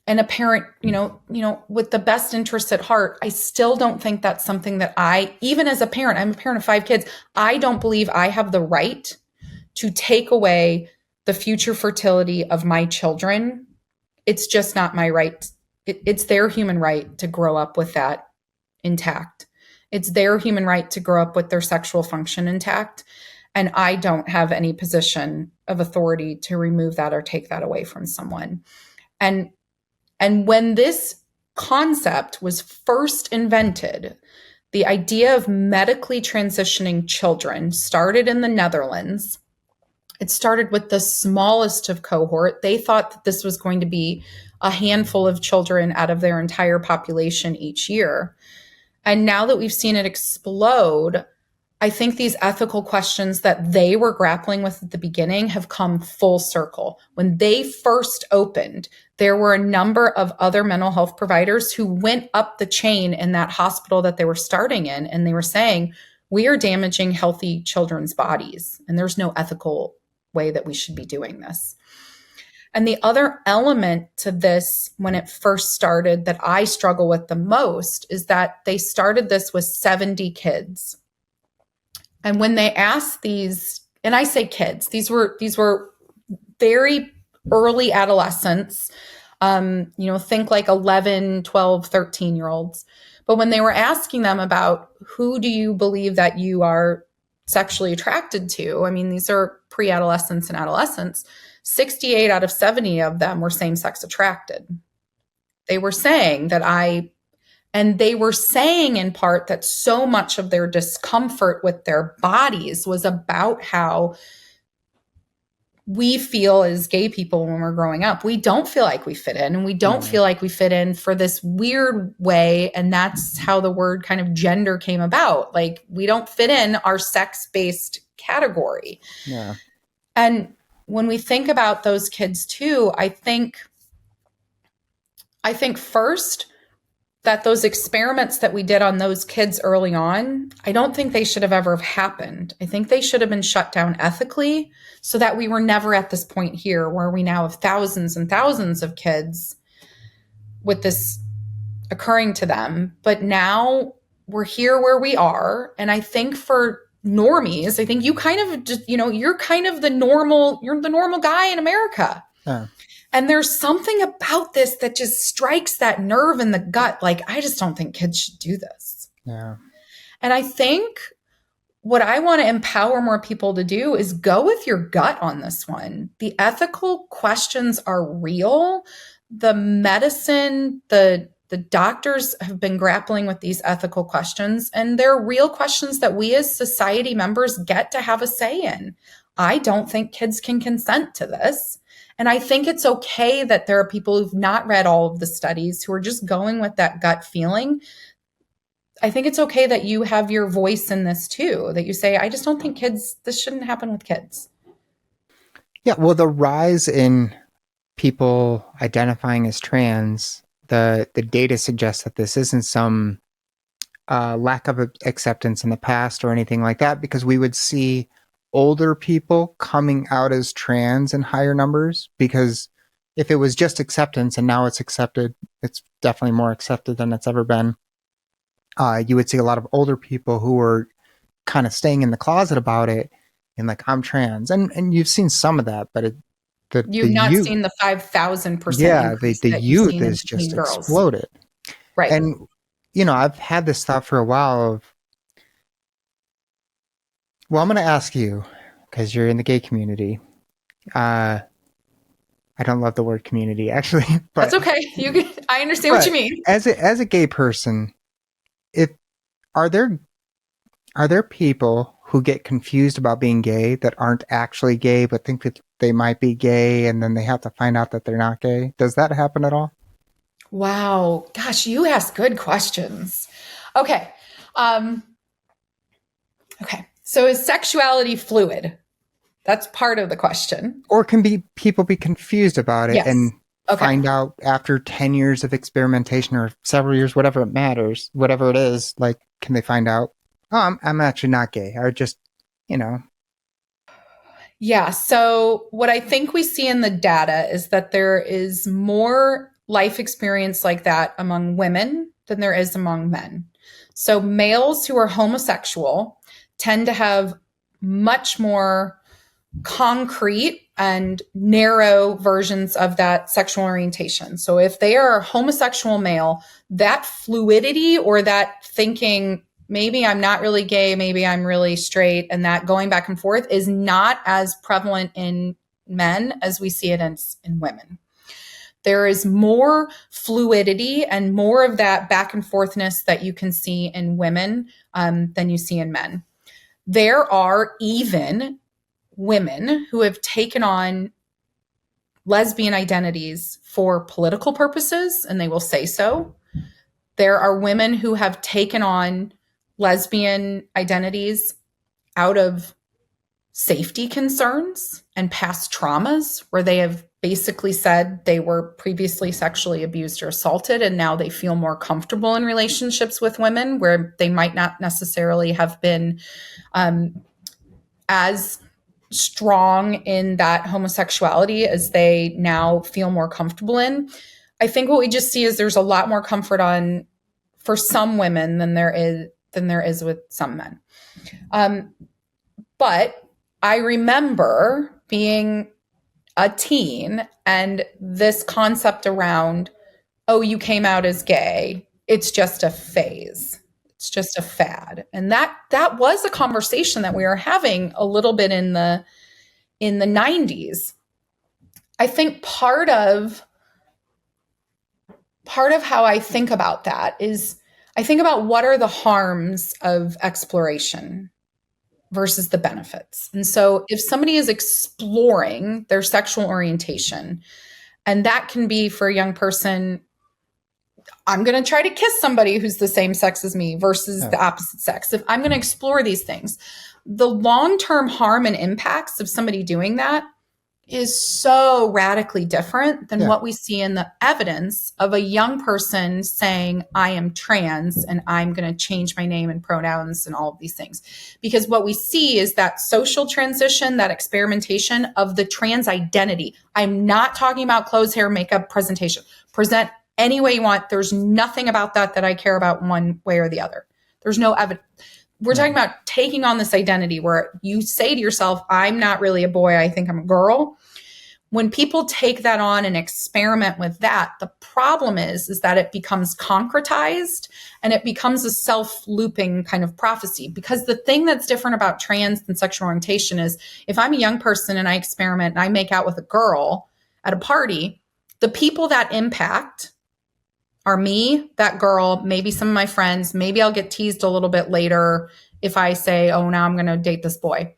with the best interest at heart, I still don't think that's something that even as a parent, I'm a parent of 5 kids, I don't believe I have the right to take away the future fertility of my children. It's just not my right. It's their human right to grow up with that intact. It's their human right to grow up with their sexual function intact. And I don't have any position of authority to remove that or take that away from someone. And when this concept was first invented, the idea of medically transitioning children started in the Netherlands. It started with the smallest of cohort. They thought that this was going to be a handful of children out of their entire population each year. And now that we've seen it explode, I think these ethical questions that they were grappling with at the beginning have come full circle. When they first opened, there were a number of other mental health providers who went up the chain in that hospital that they were starting in, and they were saying, we are damaging healthy children's bodies, and there's no ethical way that we should be doing this. And the other element to this, when it first started, that I struggle with the most, is that they started this with 70 kids. And when they asked these, and I say kids, these were very early adolescents, think like 11, 12, 13-year-olds. But when they were asking them about, who do you believe that you are sexually attracted to? I mean, these are pre-adolescents and adolescents. 68 out of 70 of them were same-sex attracted. They were saying and they were saying in part that so much of their discomfort with their bodies was about how we feel as gay people when we're growing up. We don't feel like we fit in, and we don't feel like we fit in for this weird way. And that's how the word kind of gender came about. Like, we don't fit in our sex-based category. Yeah. And when we think about those kids too, I think first, that those experiments that we did on those kids early on, I don't think they should have ever happened. I think they should have been shut down ethically, so that we were never at this point here where we now have thousands and thousands of kids with this occurring to them. But now we're here where we are. And I think for normies, I think you kind of just, you're kind of you're the normal guy in America. And there's something about this that just strikes that nerve in the gut. Like, I just don't think kids should do this. Yeah. And I think what I want to empower more people to do is go with your gut on this one. The ethical questions are real. The medicine, the doctors have been grappling with these ethical questions, and they're real questions that we as society members get to have a say in. I don't think kids can consent to this. And I think it's okay that there are people who've not read all of the studies who are just going with that gut feeling. I think it's okay that you have your voice in this too, that you say, I just don't think this shouldn't happen with kids. Yeah. Well, the rise in people identifying as trans, the data suggests that this isn't some lack of acceptance in the past or anything like that, because we would see older people coming out as trans in higher numbers, because if it was just acceptance and now it's accepted, it's definitely more accepted than it's ever been. You would see a lot of older people who were kind of staying in the closet about it and like, I'm trans. And you've seen some of that, but You've not seen the 5,000% yeah, increase the that you've youth seen in is just teen girls. exploded. Right. And, I've had this thought for a while of, well, I'm going to ask you, because you're in the gay community. I don't love the word community, actually. But, that's okay. I understand what you mean. As a gay person, are there people who get confused about being gay that aren't actually gay but think that they might be gay, and then they have to find out that they're not gay? Does that happen at all? Wow. Gosh, you ask good questions. Okay. Okay. So is sexuality fluid? That's part of the question. Or can people be confused about it and find out after 10 years of experimentation or several years, whatever it matters, whatever it is, like, can they find out, oh, I'm actually not gay, or just, Yeah. So what I think we see in the data is that there is more life experience like that among women than there is among men. So males who are homosexual tend to have much more concrete and narrow versions of that sexual orientation. So if they are a homosexual male, that fluidity or that thinking, maybe I'm not really gay, maybe I'm really straight, and that going back and forth is not as prevalent in men as we see it in women. There is more fluidity and more of that back and forthness that you can see in women than you see in men. There are even women who have taken on lesbian identities for political purposes, and they will say so. There are women who have taken on lesbian identities out of safety concerns and past traumas, where they have basically said they were previously sexually abused or assaulted, and now they feel more comfortable in relationships with women where they might not necessarily have been as strong in that homosexuality as they now feel more comfortable in. I think what we just see is there's a lot more comfort for some women than there is with some men. But I remember being a teen and this concept around, oh, you came out as gay, it's just a phase. It's just a fad. And that was a conversation that we were having a little bit in the 90s. I think part of how I think about that is I think about what are the harms of exploration versus the benefits. And so if somebody is exploring their sexual orientation, and that can be for a young person, I'm going to try to kiss somebody who's the same sex as me versus the opposite sex. If I'm going to explore these things, the long-term harm and impacts of somebody doing that is so radically different than what we see in the evidence of a young person saying, I am trans and I'm going to change my name and pronouns and all of these things. Because what we see is that social transition, that experimentation of the trans identity. I'm not talking about clothes, hair, makeup, presentation. Present any way you want. There's nothing about that I care about one way or the other. There's no evidence. We're talking about taking on this identity where you say to yourself, I'm not really a boy, I think I'm a girl. When people take that on and experiment with that, the problem is that it becomes concretized and it becomes a self-looping kind of prophecy. Because the thing that's different about trans and sexual orientation is if I'm a young person and I experiment and I make out with a girl at a party, the people that impact are me, that girl, maybe some of my friends. Maybe I'll get teased a little bit later if I say, oh, now I'm going to date this boy.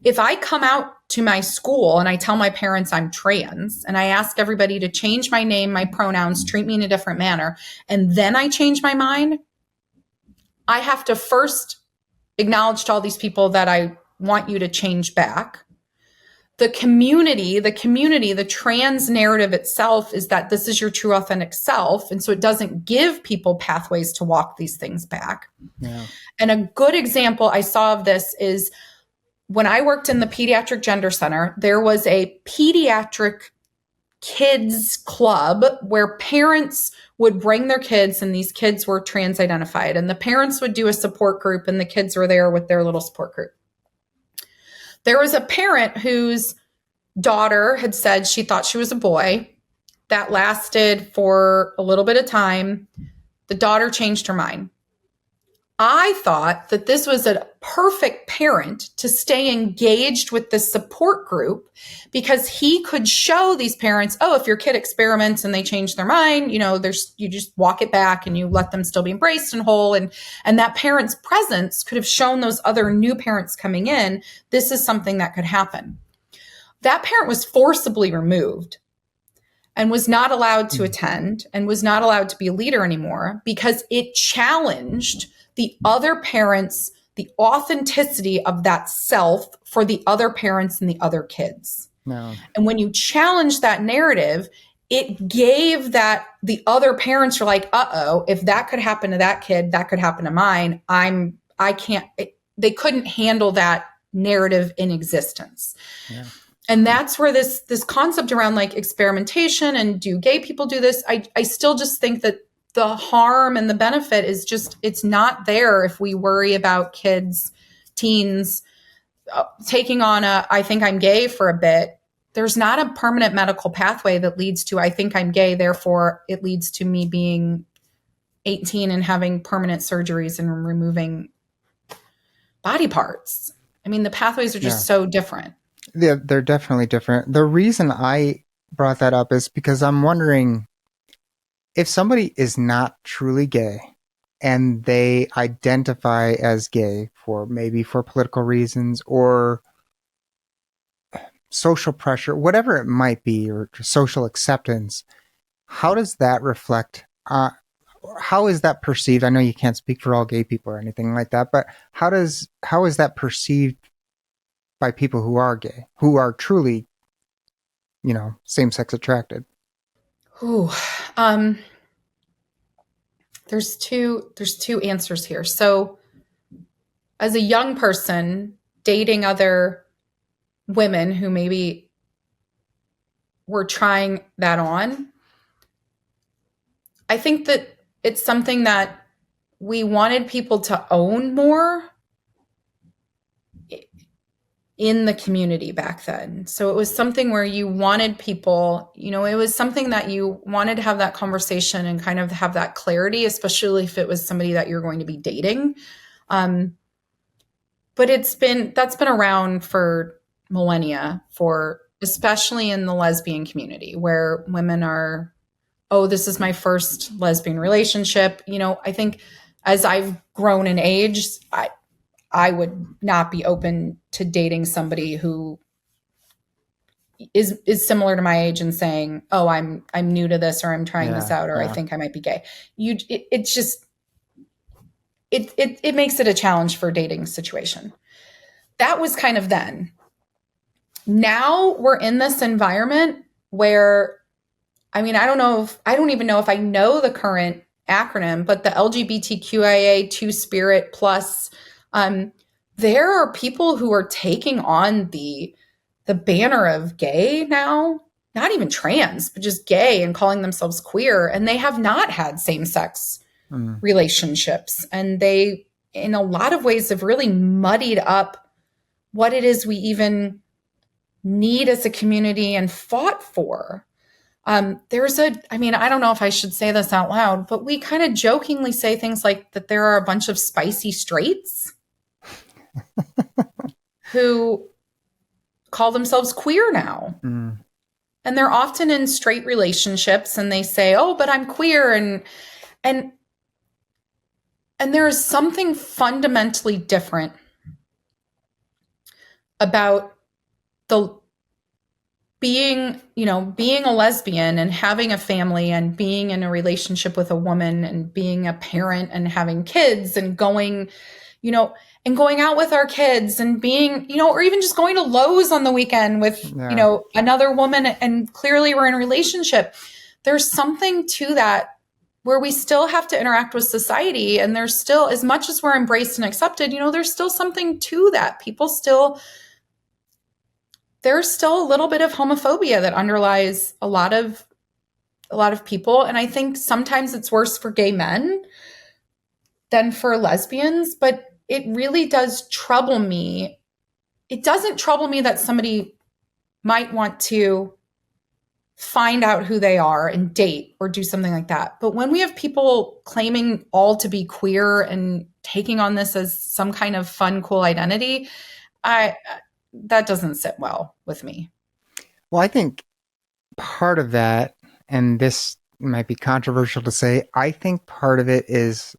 If I come out to my school and I tell my parents I'm trans and I ask everybody to change my name, my pronouns, treat me in a different manner, and then I change my mind, I have to first acknowledge to all these people that I want you to change back. The community, the trans narrative itself is that this is your true authentic self. And so it doesn't give people pathways to walk these things back. Yeah. And a good example I saw of this is when I worked in the Pediatric Gender Center, there was a pediatric kids club where parents would bring their kids and these kids were trans identified and the parents would do a support group and the kids were there with their little support group. There was a parent whose daughter had said she thought she was a boy. That lasted for a little bit of time. The daughter changed her mind. I thought that this was a perfect parent to stay engaged with the support group because he could show these parents, oh, if your kid experiments and they change their mind, you just walk it back and you let them still be embraced and whole. And that parent's presence could have shown those other new parents coming in, this is something that could happen. That parent was forcibly removed and was not allowed to attend and was not allowed to be a leader anymore because it challenged the other parents, the authenticity of that self for the other parents and the other kids. No. And when you challenge that narrative, it gave that the other parents are like, uh-oh, if that could happen to that kid, that could happen to mine. They couldn't handle that narrative in existence. Yeah. And that's where this concept around like experimentation and do gay people do this? I still just think that the harm and the benefit is just, it's not there if we worry about kids, teens, taking on I think I'm gay for a bit. There's not a permanent medical pathway that leads to, I think I'm gay, therefore it leads to me being 18 and having permanent surgeries and removing body parts. I mean, the pathways are just so different. Yeah, they're definitely different. The reason I brought that up is because I'm wondering, if somebody is not truly gay and they identify as gay for political reasons or social pressure, whatever it might be, or social acceptance, how does that reflect? How is that perceived? I know you can't speak for all gay people or anything like that, but how is that perceived by people who are gay, who are truly, same-sex attracted? Ooh, there's two answers here. So as a young person dating other women who maybe were trying that on, I think that it's something that we wanted people to own more in the community back then. So it was something where you wanted people, it was something that you wanted to have that conversation and kind of have that clarity, especially if it was somebody that you're going to be dating. But that's been around for millennia, especially in the lesbian community where women are, oh, this is my first lesbian relationship. I think as I've grown in age, I would not be open to dating somebody who is similar to my age and saying, oh, I'm new to this, or I'm trying this out, or I think I might be gay. It makes it a challenge for a dating situation. That was kind of then. Now we're in this environment where, I don't even know if I know the current acronym, but the LGBTQIA2 Spirit Plus, there are people who are taking on the banner of gay now, not even trans, but just gay and calling themselves queer. And they have not had same-sex relationships. And they, in a lot of ways, have really muddied up what it is we even need as a community and fought for. I don't know if I should say this out loud, but we kind of jokingly say things like that there are a bunch of spicy straights who call themselves queer now. Mm. And they're often in straight relationships and they say, "Oh, but I'm queer." And there is something fundamentally different about the being a lesbian and having a family and being in a relationship with a woman and being a parent and having kids and going out with our kids and being, or even just going to Lowe's on the weekend with, another woman, and clearly we're in a relationship. There's something to that where we still have to interact with society, and there's still, as much as we're embraced and accepted, there's still something to that. There's still a little bit of homophobia that underlies a lot of people. And I think sometimes it's worse for gay men than for lesbians, but it really does trouble me. It doesn't trouble me that somebody might want to find out who they are and date or do something like that. But when we have people claiming all to be queer and taking on this as some kind of fun, cool identity, that doesn't sit well with me. Well, I think part of that, and this might be controversial to say, I think part of it is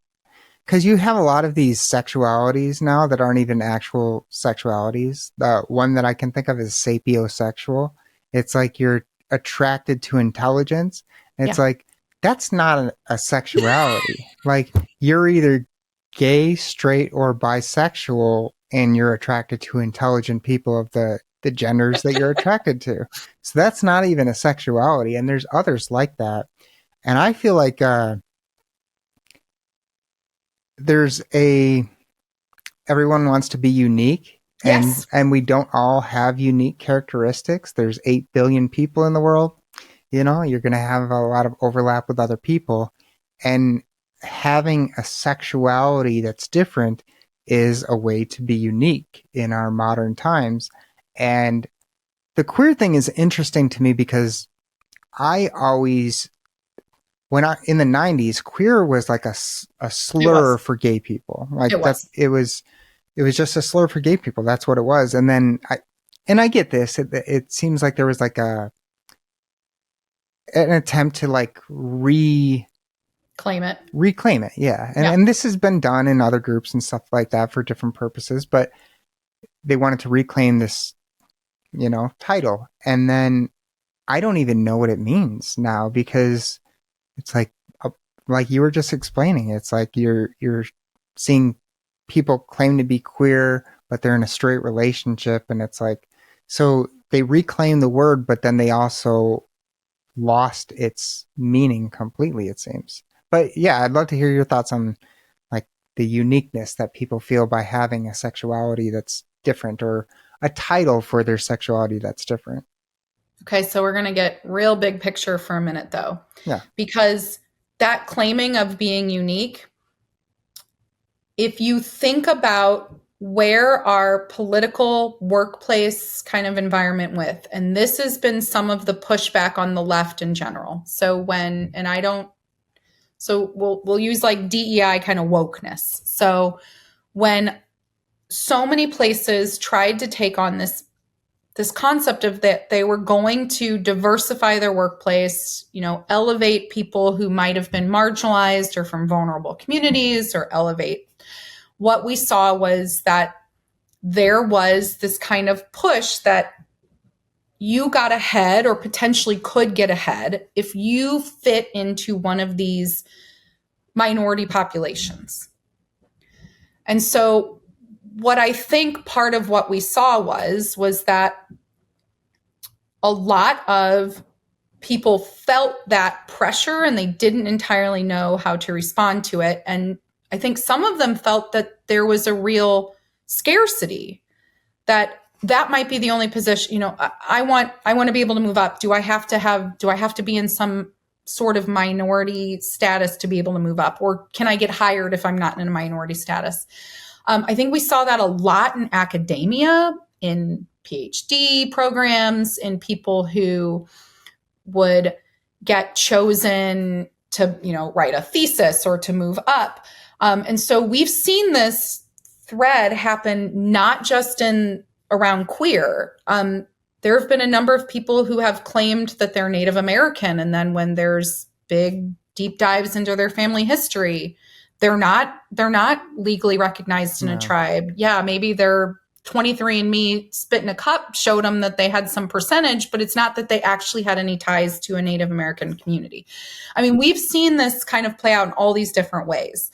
because you have a lot of these sexualities now that aren't even actual sexualities. The one that I can think of is sapiosexual. It's like you're attracted to intelligence. It's like, that's not a sexuality. Like, you're either gay, straight, or bisexual, and you're attracted to intelligent people of the genders that you're attracted to. So that's not even a sexuality. And there's others like that. And I feel like everyone wants to be unique. Yes. And we don't all have unique characteristics. There's 8 billion people in the world. You're going to have a lot of overlap with other people. And having a sexuality that's different is a way to be unique in our modern times. And the queer thing is interesting to me because in the 90s, queer was like a slur for gay people. Like it was just a slur for gay people. That's what it was. And then I get this. It seems like there was like an attempt to like reclaim it. Yeah. And this has been done in other groups and stuff like that for different purposes, but they wanted to reclaim this, title. And then I don't even know what it means now, because it's like you were just explaining, it's like you're seeing people claim to be queer, but they're in a straight relationship. And it's like, so they reclaim the word, but then they also lost its meaning completely, it seems. But yeah, I'd love to hear your thoughts on like the uniqueness that people feel by having a sexuality that's different, or a title for their sexuality that's different. Okay, so we're going to get real big picture for a minute, though. Yeah. Because that claiming of being unique, if you think about where our political workplace kind of environment with, and this has been some of the pushback on the left in general. So we'll use like DEI kind of wokeness. So when so many places tried to take on this concept of that they were going to diversify their workplace, elevate people who might have been marginalized or from vulnerable communities, or elevate. What we saw was that there was this kind of push that you got ahead, or potentially could get ahead, if you fit into one of these minority populations. And so what I think part of what we saw was that a lot of people felt that pressure and they didn't entirely know how to respond to it. And I think some of them felt that there was a real scarcity, that might be the only position, I want to be able to move up. Do I have to be in some sort of minority status to be able to move up? Or can I get hired if I'm not in a minority status? I think we saw that a lot in academia, in PhD programs, in people who would get chosen to, write a thesis or to move up. And so we've seen this thread happen not just in around queer. There have been a number of people who have claimed that they're Native American, and then when there's big deep dives into their family history, they're not legally recognized in a tribe. Yeah, maybe they're 23andMe spit in a cup showed them that they had some percentage, but it's not that they actually had any ties to a Native American community. I mean, we've seen this kind of play out in all these different ways.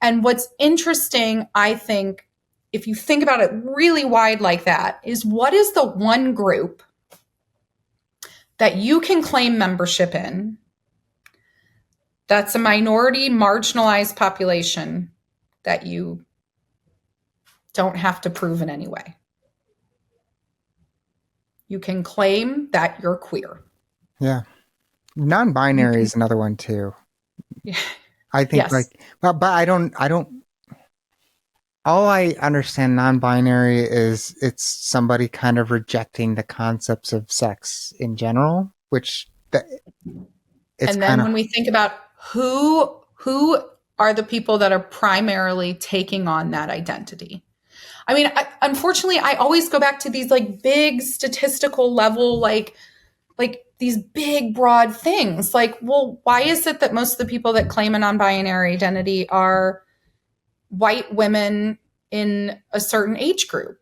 And what's interesting, I think, if you think about it really wide like that, is what is the one group that you can claim membership in that's a minority, marginalized population that you don't have to prove in any way? You can claim that you're queer. Yeah. Non-binary is another one too. Yeah. I think but I don't, all I understand non-binary is it's somebody kind of rejecting the concepts of sex in general, which and then when we think about who are the people that are primarily taking on that identity. I mean, unfortunately, I always go back to these like big statistical level, like these big broad things. Like, well, why is it that most of the people that claim a non-binary identity are white women in a certain age group?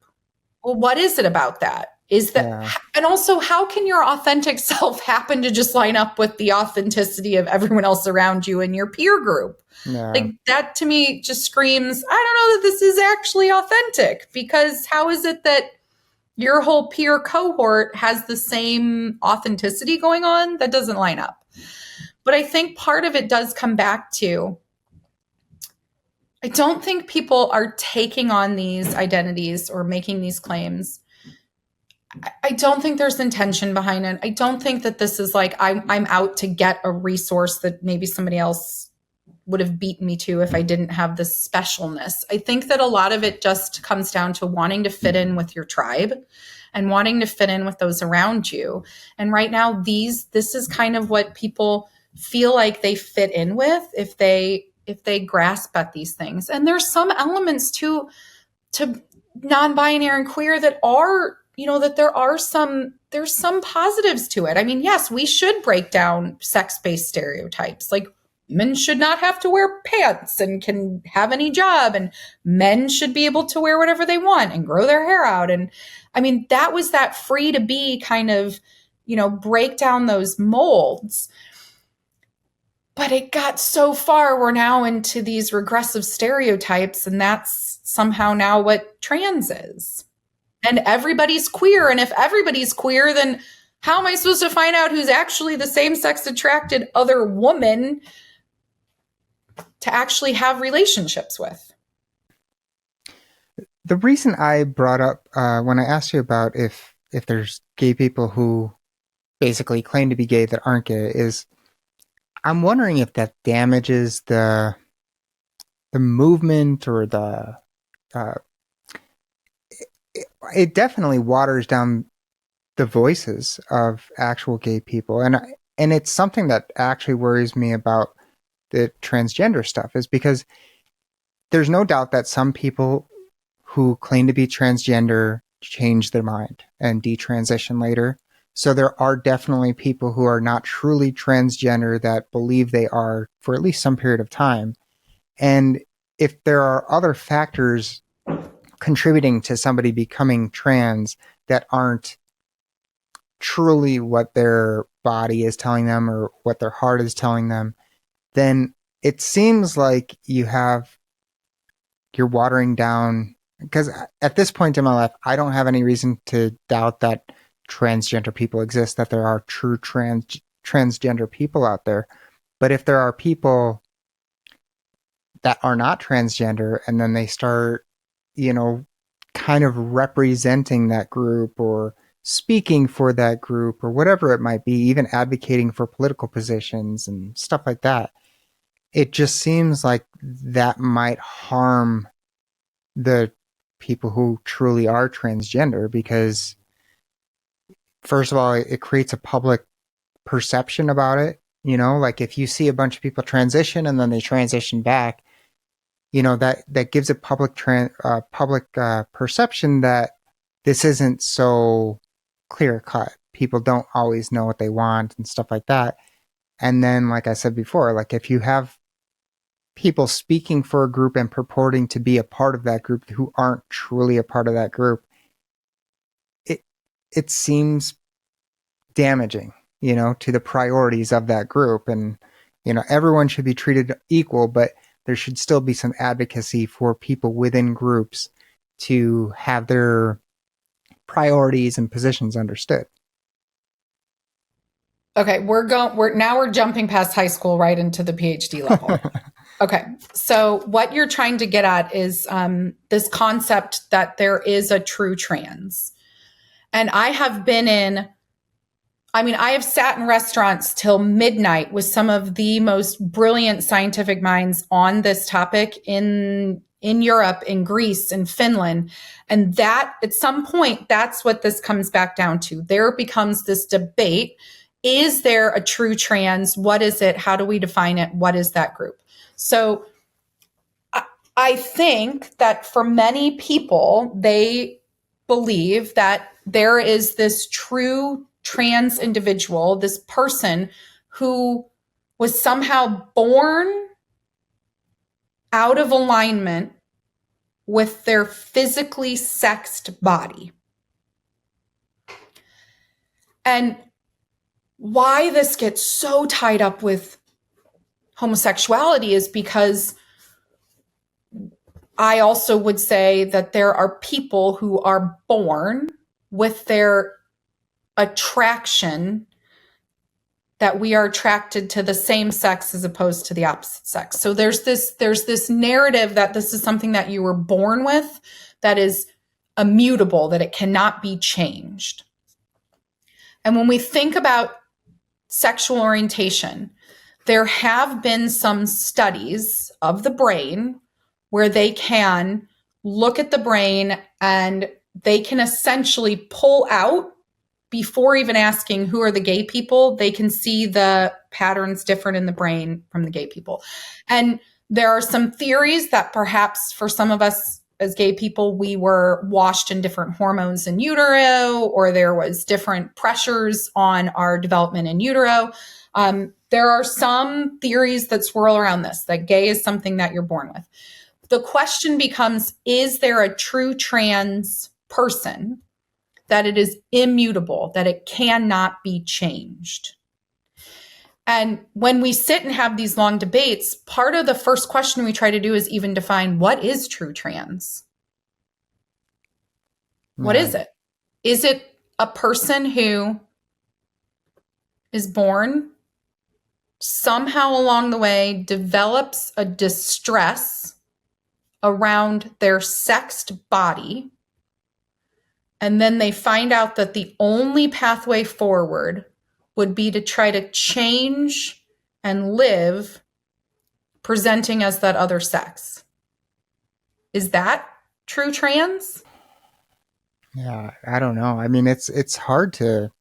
Well, what is it about that? Is that, and also, how can your authentic self happen to just line up with the authenticity of everyone else around you in your peer group? Like, that to me just screams, I don't know that this is actually authentic, because how is it that your whole peer cohort has the same authenticity going on? That doesn't line up. But I think part of it does come back to, I don't think people are taking on these identities or making these claims. I don't think there's intention behind it. I don't think that this is like, I'm out to get a resource that maybe somebody else would have beaten me to if I didn't have this specialness. I think that a lot of it just comes down to wanting to fit in with your tribe and wanting to fit in with those around you. And right now, this is kind of what people feel like they fit in with if they grasp at these things. And there's some elements to non-binary and queer that are, that there's some positives to it. I mean, yes, we should break down sex-based stereotypes. Like, women should not have to wear pants and can have any job, and men should be able to wear whatever they want and grow their hair out. And I mean, that was that free to be kind of, break down those molds. But it got so far, we're now into these regressive stereotypes, and that's somehow now what trans is. And everybody's queer. And if everybody's queer, then how am I supposed to find out who's actually the same-sex attracted other woman to actually have relationships with? The reason I brought up, when I asked you about if there's gay people who basically claim to be gay that aren't gay, is I'm wondering if that damages the movement, or it definitely waters down the voices of actual gay people. And it's something that actually worries me about the transgender stuff, is because there's no doubt that some people who claim to be transgender change their mind and detransition later. So there are definitely people who are not truly transgender that believe they are for at least some period of time. And if there are other factors contributing to somebody becoming trans that aren't truly what their body is telling them or what their heart is telling them, then it seems like you're watering down. Because at this point in my life, I don't have any reason to doubt that transgender people exist, that there are true transgender people out there. But if there are people that are not transgender, and then they start, kind of representing that group or speaking for that group or whatever it might be, even advocating for political positions and stuff like that, it just seems like that might harm the people who truly are transgender, because first of all, it creates a public perception about it. Like if you see a bunch of people transition and then they transition back, that gives a public perception that this isn't so clear cut. People don't always know what they want and stuff like that. And then, like I said before, like if you have people speaking for a group and purporting to be a part of that group who aren't truly a part of that group, it seems damaging, to the priorities of that group. And, everyone should be treated equal, but there should still be some advocacy for people within groups to have their priorities and positions understood. Okay, we're jumping past high school right into the PhD level. Okay, so what you're trying to get at is this concept that there is a true trans. And I have sat in restaurants till midnight with some of the most brilliant scientific minds on this topic in Europe, in Greece, in Finland. And that at some point, that's what this comes back down to. There becomes this debate. Is there a true trans? What is it? How do we define it? What is that group? So I think that for many people, they believe that there is this true trans individual, this person who was somehow born out of alignment with their physically sexed body. And why this gets so tied up with homosexuality is because I also would say that there are people who are born with their attraction, that we are attracted to the same sex as opposed to the opposite sex. So there's this narrative that this is something that you were born with, that is immutable, that it cannot be changed. And when we think about sexual orientation, there have been some studies of the brain where they can look at the brain and they can essentially pull out, before even asking who are the gay people, they can see the patterns different in the brain from the gay people. And there are some theories that perhaps for some of us as gay people, we were washed in different hormones in utero, or there was different pressures on our development in utero. There are some theories that swirl around this, that gay is something that you're born with. The question becomes, is there a true trans person, that it is immutable, that it cannot be changed? And when we sit and have these long debates, part of the first question we try to do is even define, what is true trans? What is it? Is it a person who is born, somehow along the way develops a distress around their sexed body, and then they find out that the only pathway forward would be to try to change and live presenting as that other sex? Is that true trans? Yeah, I don't know. I mean, it's hard to,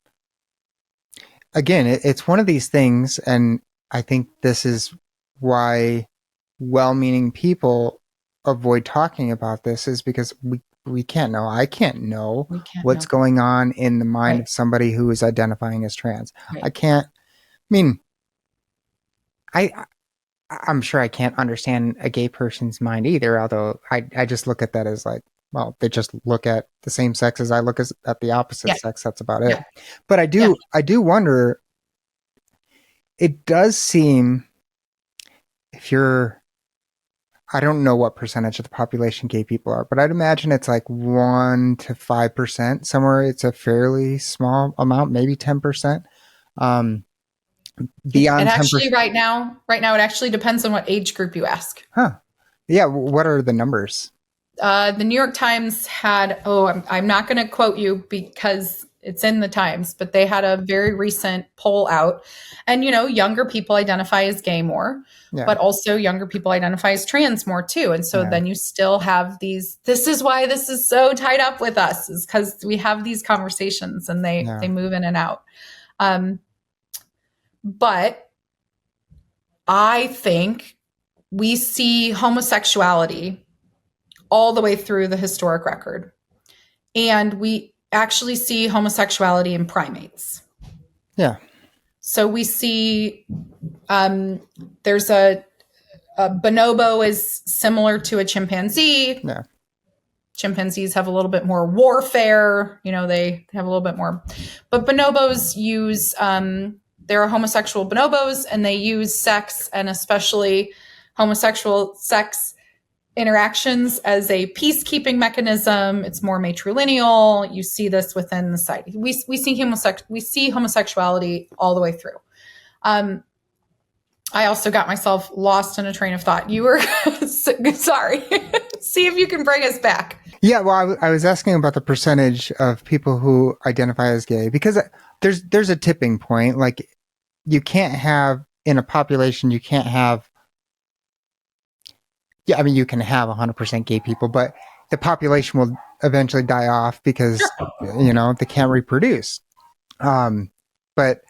again, it's one of these things, and I think this is why well-meaning people avoid talking about this, is because we can't know. I can't know what's going on in the mind of somebody who is identifying as trans. I can't, I mean, I'm sure I can't understand a gay person's mind either, although I just look at that as like, well, they just look at the same sex as I look at the opposite sex. That's about it. But I do wonder, it does seem, if you're, I don't know what percentage of the population gay people are, but I'd imagine it's like 1 to 5%. Somewhere it's a fairly small amount, maybe 10%. Beyond and actually 10%, right now it actually depends on what age group you ask. Huh. Yeah. What are the numbers? The New York Times had, I'm not going to quote you because it's in the Times, but they had a very recent poll out. And, younger people identify as gay more, but also younger people identify as trans more too. And so then you still have this is why this is so tied up with us, is because we have these conversations and they move in and out. But I think we see homosexuality all the way through the historic record. And we actually see homosexuality in primates. Yeah. So we see there's a bonobo is similar to a chimpanzee. Yeah. Chimpanzees have a little bit more warfare. They have a little bit more. But bonobos use, there are homosexual bonobos, and they use sex, and especially homosexual sex interactions, as a peacekeeping mechanism. It's more matrilineal. You see this within the society. We see homosexuality all the way through. I also got myself lost in a train of thought. You were sorry. See if you can bring us back. Yeah, well, I was asking about the percentage of people who identify as gay, because there's a tipping point. Like, you can't have, in a population, you can't have, yeah, I mean, you can have 100% gay people, but the population will eventually die off because, they can't reproduce. But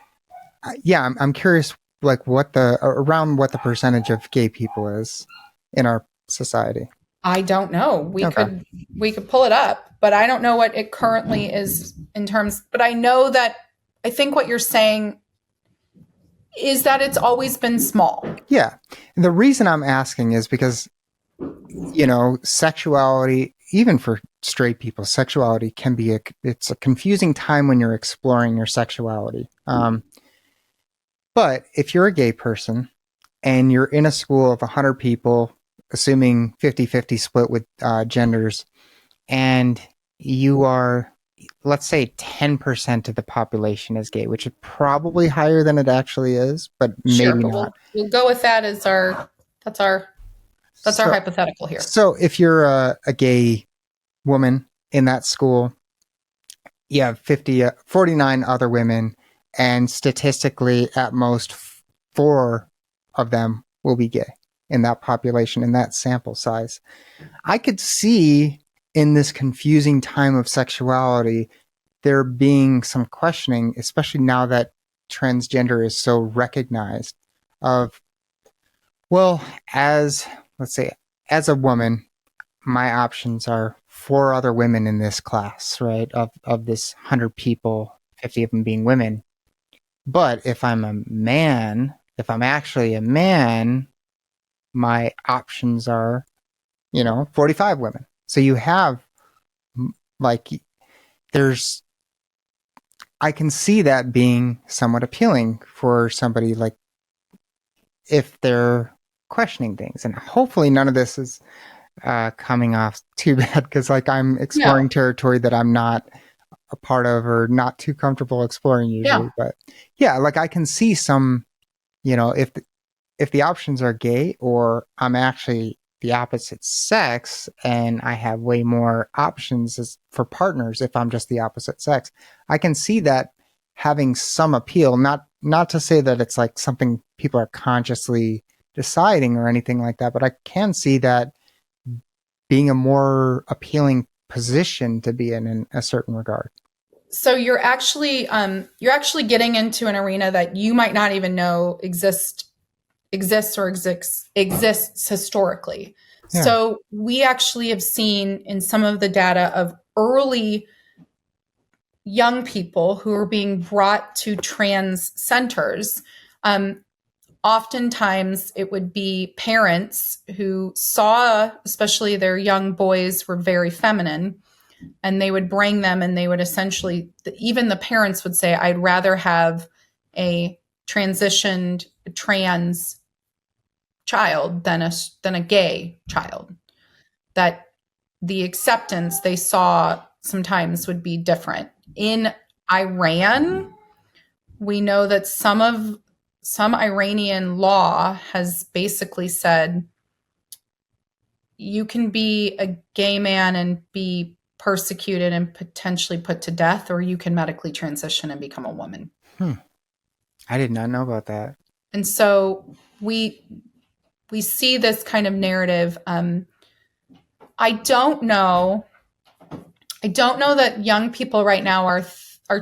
yeah, I'm curious, like, around what the percentage of gay people is in our society. I don't know. We could pull it up, but I don't know what it currently is in terms, but I know that I think what you're saying is that it's always been small. Yeah. And the reason I'm asking is because, sexuality, even for straight people, sexuality can be it's a confusing time when you're exploring your sexuality. But if you're a gay person and you're in a school of 100 people, assuming 50-50 split with genders, and you are, let's say, 10% of the population is gay, which is probably higher than it actually is, but maybe not. We'll go with that as our hypothetical here. So if you're a gay woman in that school, you have 49 other women, and statistically, at most 4 of them will be gay in that population, in that sample size. I could see in this confusing time of sexuality there being some questioning, especially now that transgender is so recognized, of, well, let's say, as a woman, my options are 4 other women in this class, right? Of this 100 people, 50 of them being women. But if I'm a man, if I'm actually a man, my options are, 45 women. So you have, like, I can see that being somewhat appealing for somebody, like, if they're questioning things. And hopefully none of this is coming off too bad, because, like, I'm exploring territory that I'm not a part of or not too comfortable exploring usually. Yeah. But yeah, like, I can see some, if the options are gay, or I'm actually the opposite sex and I have way more options for partners if I'm just the opposite sex, I can see that having some appeal. Not to say that it's like something people are consciously deciding or anything like that, but I can see that being a more appealing position to be in a certain regard. So you're actually getting into an arena that you might not even know exists historically. Yeah. So we actually have seen in some of the data of early young people who are being brought to trans centers. Oftentimes it would be parents who saw, especially their young boys were very feminine, and they would bring them, and they would essentially, even the parents would say, I'd rather have a transitioned trans child than a gay child. That the acceptance they saw sometimes would be different. In Iran, we know that some Iranian law has basically said you can be a gay man and be persecuted and potentially put to death, or you can medically transition and become a woman. I did not know about that. And so we see this kind of narrative. I don't know that young people right now are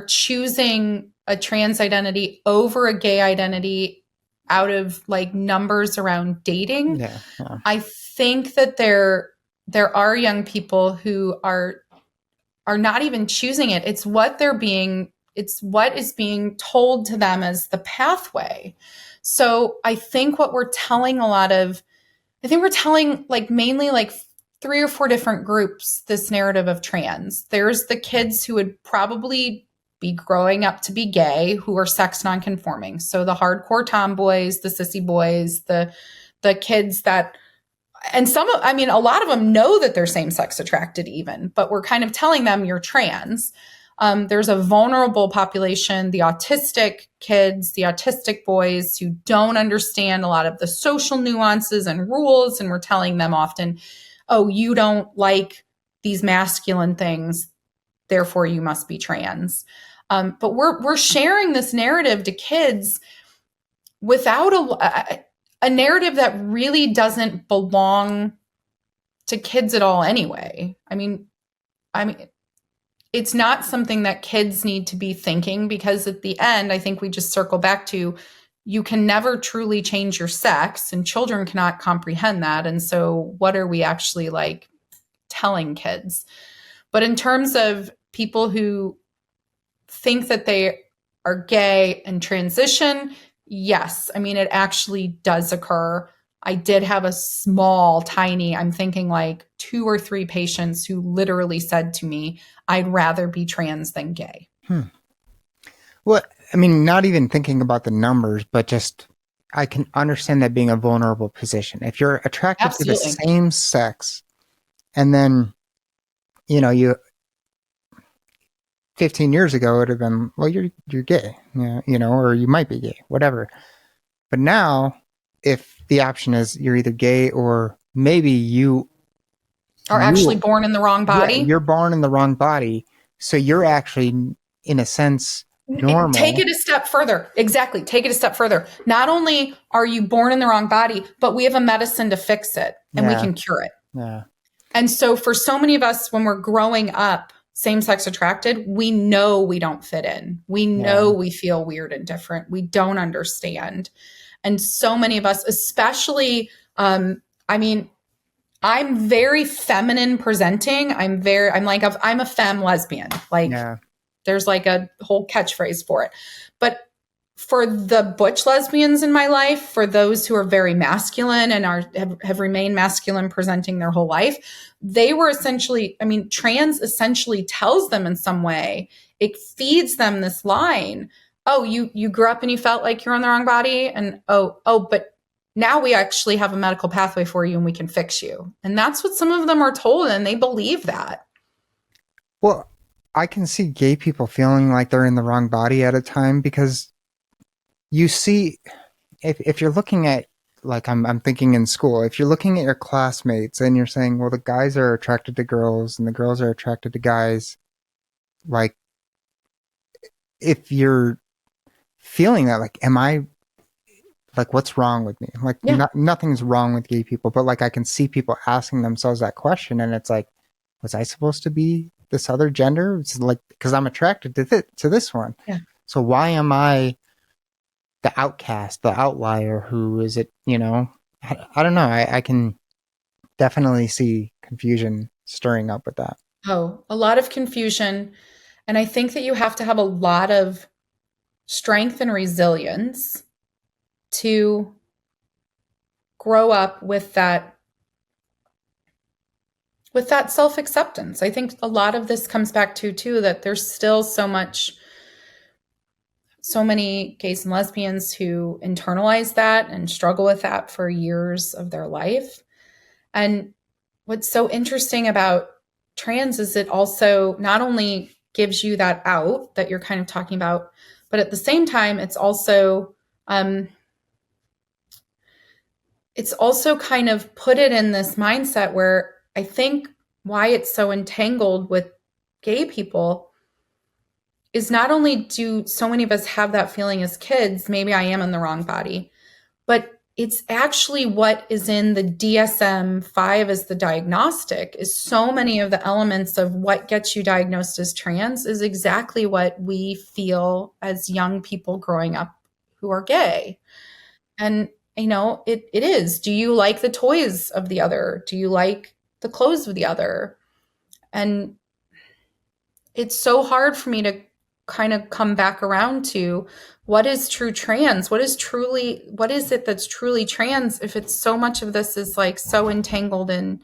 choosing a trans identity over a gay identity out of like numbers around dating. Yeah. I think that there are young people who are not even choosing it. It's what is being told to them as the pathway. So I think what we're telling like mainly like 3 or 4 different groups this narrative of trans. There's the kids who would probably be growing up to be gay, who are sex nonconforming. So the hardcore tomboys, the sissy boys, the kids that, and a lot of them know that they're same sex attracted even, but we're kind of telling them you're trans. There's a vulnerable population, the autistic kids, the autistic boys who don't understand a lot of the social nuances and rules. And we're telling them often, oh, you don't like these masculine things, therefore you must be trans. But we're sharing this narrative to kids without a narrative that really doesn't belong to kids at all anyway. I mean, it's not something that kids need to be thinking, because at the end, I think we just circle back to, you can never truly change your sex, and children cannot comprehend that. And so what are we actually like telling kids? But in terms of people who think that they are gay and transition, yes. I mean, it actually does occur. I did have a small, tiny, I'm thinking like 2 or 3 patients who literally said to me, I'd rather be trans than gay. Well, I mean, not even thinking about the numbers, but just, I can understand that being a vulnerable position. If you're attracted to the same sex, and then, you 15 years ago, it would have been, well, you're gay, or you might be gay, whatever. But now, if the option is you're either gay or maybe you are actually born in the wrong body. Yeah, you're born in the wrong body. So you're actually, in a sense, normal. Take it a step further. Exactly. Take it a step further. Not only are you born in the wrong body, but we have a medicine to fix it, and we can cure it. Yeah. And so for so many of us, when we're growing up same-sex attracted, we know we don't fit in. We know we feel weird and different. We don't understand. And so many of us, especially, I'm very feminine presenting. I'm a femme lesbian. There's like a whole catchphrase for it. But for the butch lesbians in my life, for those who are very masculine and have remained masculine presenting their whole life, they were essentially, trans essentially tells them in some way, it feeds them this line. Oh, you grew up and you felt like you're in the wrong body. And but now we actually have a medical pathway for you and we can fix you. And that's what some of them are told, and they believe that. Well, I can see gay people feeling like they're in the wrong body at a time, because you see, if you're looking at, like, I'm thinking in school, if you're looking at your classmates and you're saying, well, the guys are attracted to girls and the girls are attracted to guys, like, if you're feeling that, like, am I, like, what's wrong with me? Like, nothing's wrong with gay people, but like, I can see people asking themselves that question, and it's like, was I supposed to be this other gender? It's like, because I'm attracted to this one. Yeah. So why am I the outcast, the outlier? Who is it? I don't know. I can definitely see confusion stirring up with that. Oh, a lot of confusion. And I think that you have to have a lot of strength and resilience to grow up with that self-acceptance. I think a lot of this comes back to, too, that there's still so many gays and lesbians who internalize that and struggle with that for years of their life. And what's so interesting about trans is it also not only gives you that out that you're kind of talking about, but at the same time, it's also kind of put it in this mindset where I think why it's so entangled with gay people is not only do so many of us have that feeling as kids, maybe I am in the wrong body, but it's actually what is in the DSM-5 as the diagnostic. Is so many of the elements of what gets you diagnosed as trans is exactly what we feel as young people growing up who are gay. And, it is. Do you like the toys of the other? Do you like the clothes of the other? And it's so hard for me to kind of come back around to what is true trans? What is it that's truly trans if it's so much of this is like so entangled in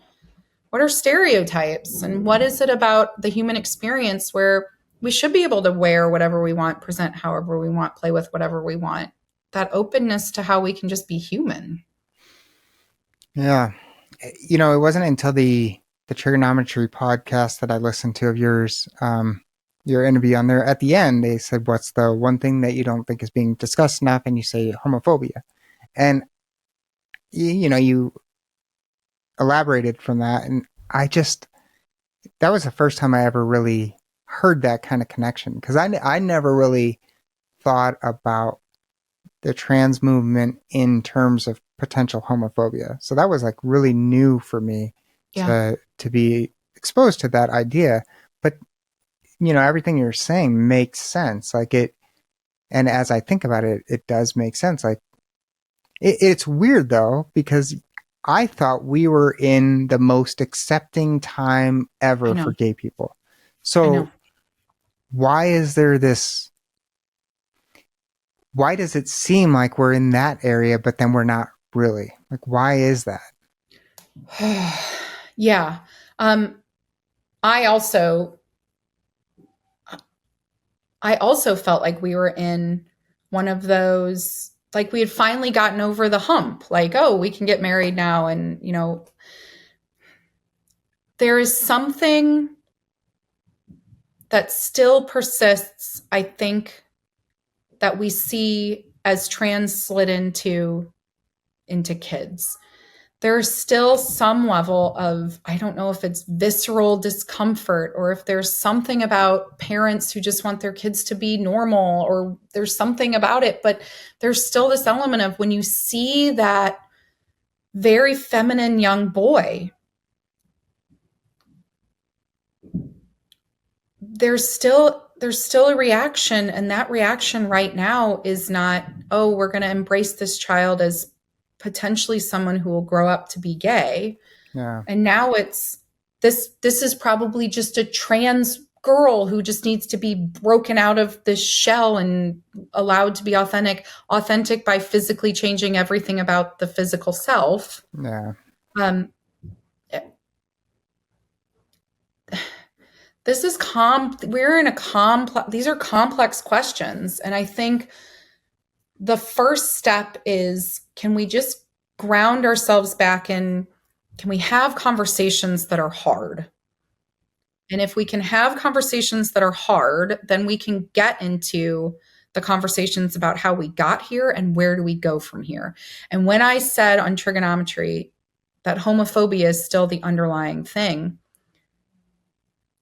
what are stereotypes and what is it about the human experience where we should be able to wear whatever we want, present however we want, play with whatever we want. That openness to how we can just be human. Yeah. It wasn't until the trigonometry podcast that I listened to of yours, your interview on there. At the end, they said, "What's the one thing that you don't think is being discussed enough?" And you say homophobia, and you elaborated from that, and that was the first time I ever really heard that kind of connection, because I never really thought about the trans movement in terms of potential homophobia. So that was like really new for me to be exposed to that idea. But everything you're saying makes sense. And as I think about it, it does make sense. Like it's weird though, because I thought we were in the most accepting time ever for gay people. So why is there this? Why does it seem like we're in that area, but then we're not really? Like, why is that? Yeah. I also felt like we were in one of those, like we had finally gotten over the hump, like, oh, we can get married now. And, there is something that still persists, I think, that we see as trans slid into kids. There's still some level of, I don't know if it's visceral discomfort or if there's something about parents who just want their kids to be normal, or there's something about it, but there's still this element of when you see that very feminine young boy, there's still a reaction, and that reaction right now is not, oh, we're going to embrace this child as potentially someone who will grow up to be gay. Yeah. And now it's this is probably just a trans girl who just needs to be broken out of this shell and allowed to be authentic by physically changing everything about the physical self. Yeah. This is these are complex questions. And I think the first step is, can we just ground ourselves back in, can we have conversations that are hard? And if we can have conversations that are hard, then we can get into the conversations about how we got here and where do we go from here. And when I said on trigonometry that homophobia is still the underlying thing,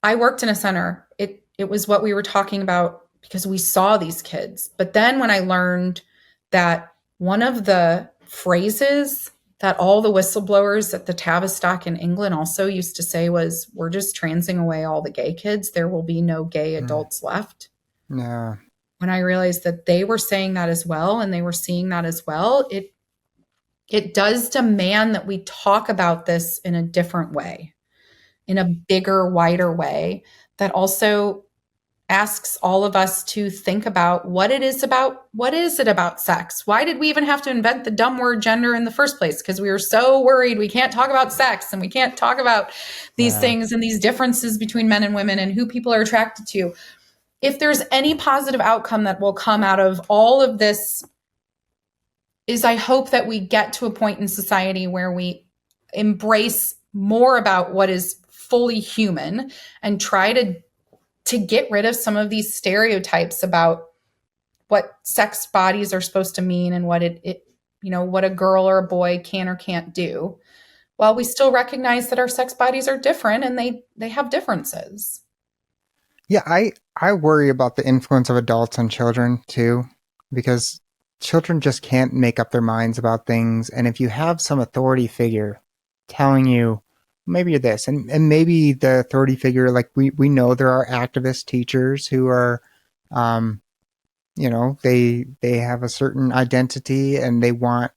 I worked in a center. It was what we were talking about because we saw these kids. But then when I learned that one of the phrases that all the whistleblowers at the Tavistock in England also used to say was, we're just transing away all the gay kids. There will be no gay adults left. Yeah. When I realized that they were saying that as well, and they were seeing that as well, it does demand that we talk about this in a different way, in a bigger, wider way that also asks all of us to think about what is it about sex? Why did we even have to invent the dumb word gender in the first place? Because we were so worried we can't talk about sex and we can't talk about these things and these differences between men and women and who people are attracted to. If there's any positive outcome that will come out of all of this, is I hope that we get to a point in society where we embrace more about what is fully human and try to get rid of some of these stereotypes about what sex bodies are supposed to mean and what what a girl or a boy can or can't do, while we still recognize that our sex bodies are different and they have differences. Yeah, I worry about the influence of adults on children too, because children just can't make up their minds about things. And if you have some authority figure telling you, maybe you're this, and maybe the authority figure, like we know there are activist teachers who are, they have a certain identity and they want.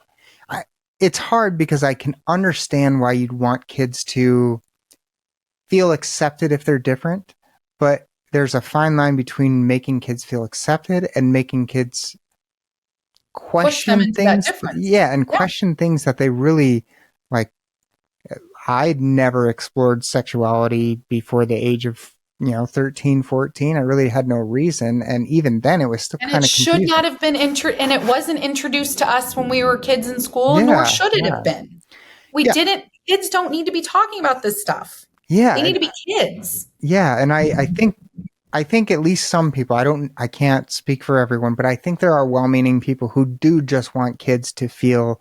It's hard because I can understand why you'd want kids to feel accepted if they're different, but there's a fine line between making kids feel accepted and making kids Push them question into that things. difference. Yeah, and Yeah. question things that they really like. I'd never explored sexuality before the age of 13, 14. I really had no reason, and even then it was still And it kind of should confusing. not have been and it wasn't introduced to us when we were kids in school, nor Yeah, should it have yeah, been. We yeah, didn't Kids don't need to be talking about this stuff. yeah, They need to be kids. yeah. And I think at least some people, I can't speak for everyone, but I think there are well-meaning people who do just want kids to feel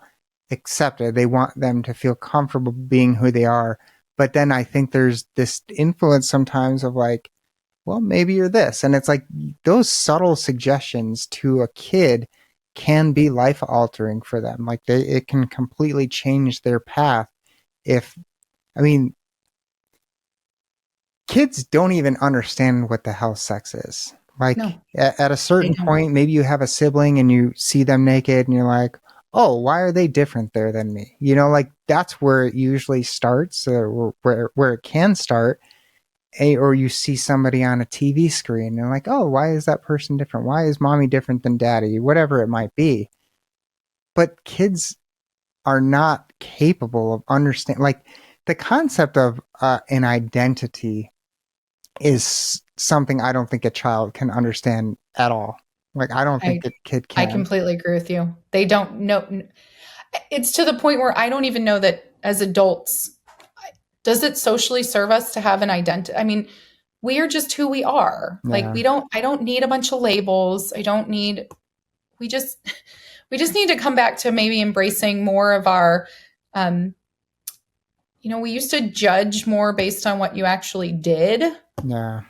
accepted. They want them to feel comfortable being who they are. But then I think there's this influence sometimes of like, well, maybe you're this. And it's like those subtle suggestions to a kid can be life altering for them. Like it can completely change their path. If, I mean, kids don't even understand what the hell sex is. Like No, at a they certain don't. point, maybe you have a sibling and you see them naked and you're like, oh, why are they different there than me? Like that's where it usually starts, where it can start. Or you see somebody on a TV screen and you're like, oh, why is that person different? Why is mommy different than daddy? Whatever it might be. But kids are not capable of understanding. Like the concept of an identity is something I don't think a child can understand at all. Like I don't I think a kid I can. completely agree with you. They don't know. It's to the point where I don't even know that as adults, does it socially serve us to have an identity? I mean, we are just who we are. Like Yeah, I don't need a bunch of labels. I don't need, we just, we just need to come back to maybe embracing more of our, um, we used to judge more based on what you actually did, yeah,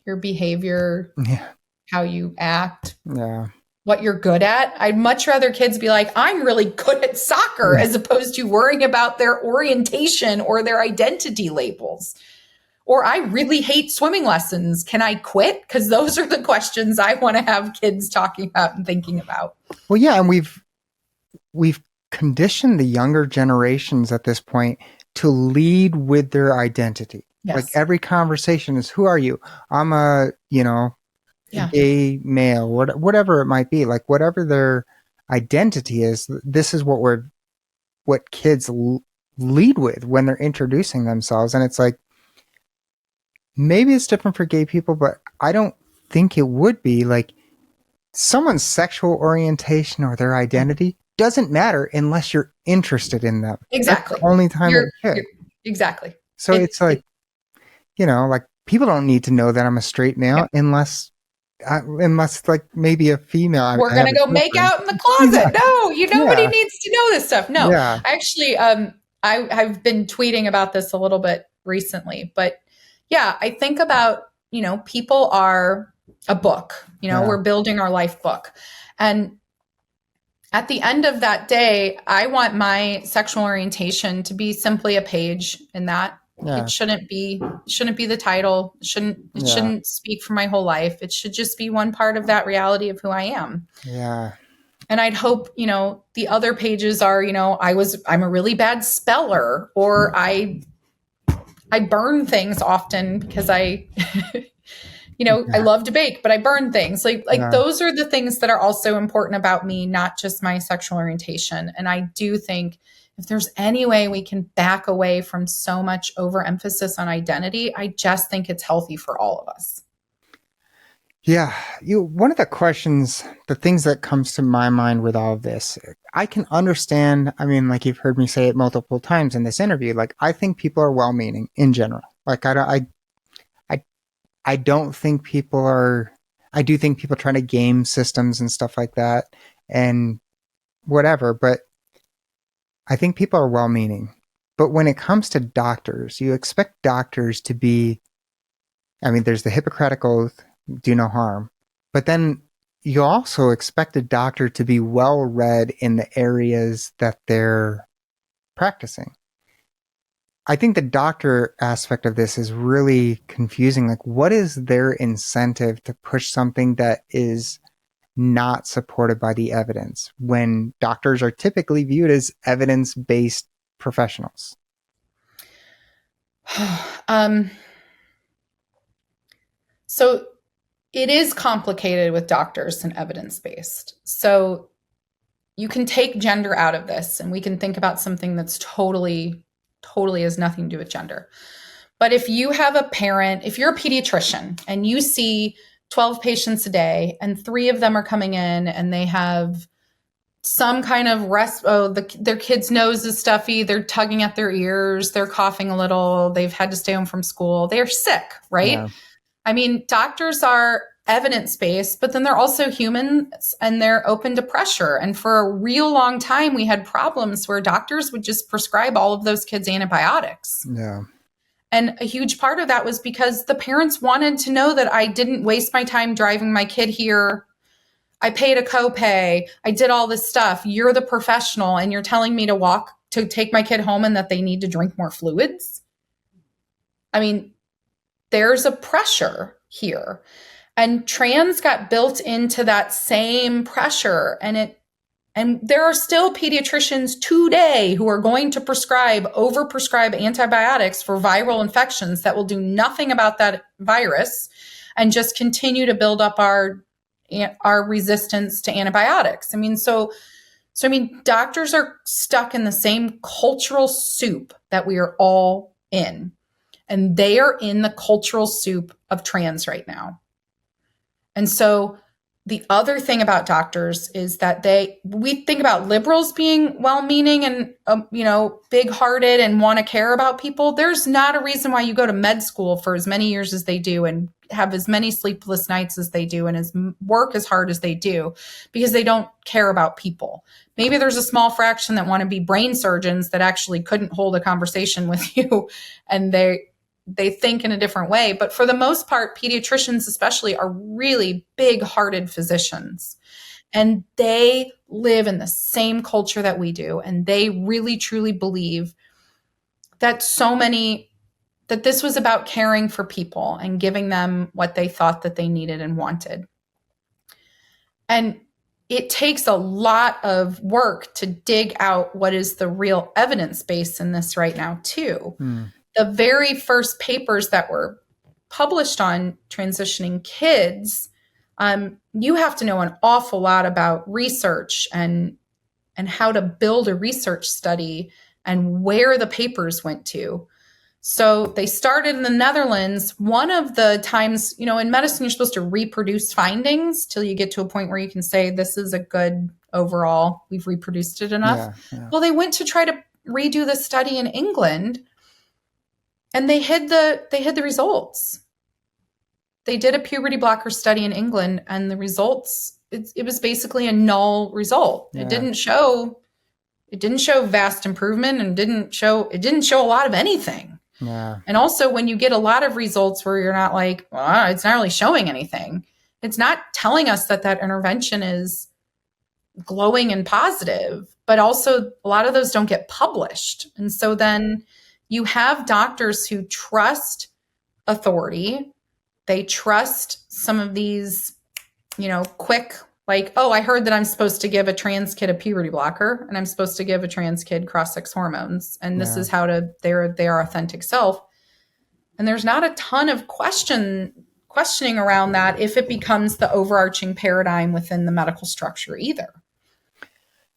your behavior, yeah, how you act, yeah, what you're good at. I'd much rather kids be like, I'm really good at soccer, yeah. as opposed to worrying about their orientation or their identity labels. Or I really hate swimming lessons. Can I quit? Because those are the questions I want to have kids talking about and thinking about. Well, yeah, and we've conditioned the younger generations at this point to lead with their identity. Like Yes. every conversation is, who are you? I'm a Yeah. gay male, whatever it might be. Like whatever their identity is, this is what kids lead with when they're introducing themselves. And it's like, maybe it's different for gay people, but I don't think it would be. Like someone's sexual orientation or their identity doesn't matter unless you're interested in them. That's the Exactly. only time it You're should. exactly. So it's like, like people don't need to know that I'm a straight male unless like maybe a female. We're I have gonna a go make girlfriend. out in the Yeah, closet. No, nobody yeah, needs to know this stuff. No, yeah, actually, I've been tweeting about this a little bit recently, but yeah, I think about, people are a book, yeah, we're building our life book. And at the end of that day, I want my sexual orientation to be simply a page in that. It yeah, shouldn't be the title. It yeah, shouldn't speak for my whole life. It should just be one part of that reality of who I am. yeah, And I'd hope, the other pages are, I'm a really bad speller, or I burn things often because I yeah, love to bake, but I burn things. Like yeah. those are the things that are also important about me, not just my sexual orientation. And I do think if there's any way we can back away from so much overemphasis on identity, I just think it's healthy for all of us. Yeah, one of the things that comes to my mind with all of this, I can understand. I mean, like you've heard me say it multiple times in this interview. Like I think people are well-meaning in general. Like I, I don't think people are. I do think people try to game systems and stuff like that, and whatever. But I think people are well-meaning. But when it comes to doctors, you expect doctors to be, I mean, there's the Hippocratic Oath, do no harm. But then you also expect a doctor to be well read in the areas that they're practicing. I think the doctor aspect of this is really confusing. Like, what is their incentive to push something that is not supported by the evidence when doctors are typically viewed as evidence-based professionals? So it is complicated with doctors and evidence-based. So you can take gender out of this and we can think about something that's totally has nothing to do with gender. But if you have a parent, if you're a pediatrician and you see 12 patients a day and 3 of them are coming in and they have some kind of their kid's nose is stuffy, they're tugging at their ears, they're coughing a little, they've had to stay home from school, they're sick, right? Yeah. I mean, doctors are evidence-based, but then they're also humans and they're open to pressure. And for a real long time, we had problems where doctors would just prescribe all of those kids antibiotics. Yeah. And a huge part of that was because the parents wanted to know that I didn't waste my time driving my kid here. I paid a copay. I did all this stuff. You're the professional and you're telling me to take my kid home and that they need to drink more fluids. I mean, there's a pressure here. And trans got built into that same pressure. And there are still pediatricians today who are going to overprescribe antibiotics for viral infections that will do nothing about that virus and just continue to build up our resistance to antibiotics. I mean, so doctors are stuck in the same cultural soup that we are all in. And they are in the cultural soup of trans right now. And so the other thing about doctors is that we think about liberals being well-meaning and, big-hearted and want to care about people. There's not a reason why you go to med school for as many years as they do and have as many sleepless nights as they do and work as hard as they do because they don't care about people. Maybe there's a small fraction that want to be brain surgeons that actually couldn't hold a conversation with you and they think in a different way. But for the most part, pediatricians especially are really big-hearted physicians. And they live in the same culture that we do. And they really, truly believe that that this was about caring for people and giving them what they thought that they needed and wanted. And it takes a lot of work to dig out what is the real evidence base in this right now, too. The very first papers that were published on transitioning kids, you have to know an awful lot about research and how to build a research study and where the papers went to. So they started in the Netherlands. One of the times, in medicine, you're supposed to reproduce findings till you get to a point where you can say, this is a good overall, we've reproduced it enough. Yeah. Well, they went to try to redo the study in England. And they hid the results. They did a puberty blocker study in England, and the results, it was basically a null result. Yeah. It didn't show vast improvement and it didn't show a lot of anything. Yeah. And also when you get a lot of results where you're not like, well, it's not really showing anything. It's not telling us that intervention is glowing and positive, but also a lot of those don't get published. And so then you have doctors who trust authority. They trust some of these, quick, like, oh, I heard that I'm supposed to give a trans kid a puberty blocker and I'm supposed to give a trans kid cross-sex hormones. And this is how their authentic self. And there's not a ton of questioning around that if it becomes the overarching paradigm within the medical structure either.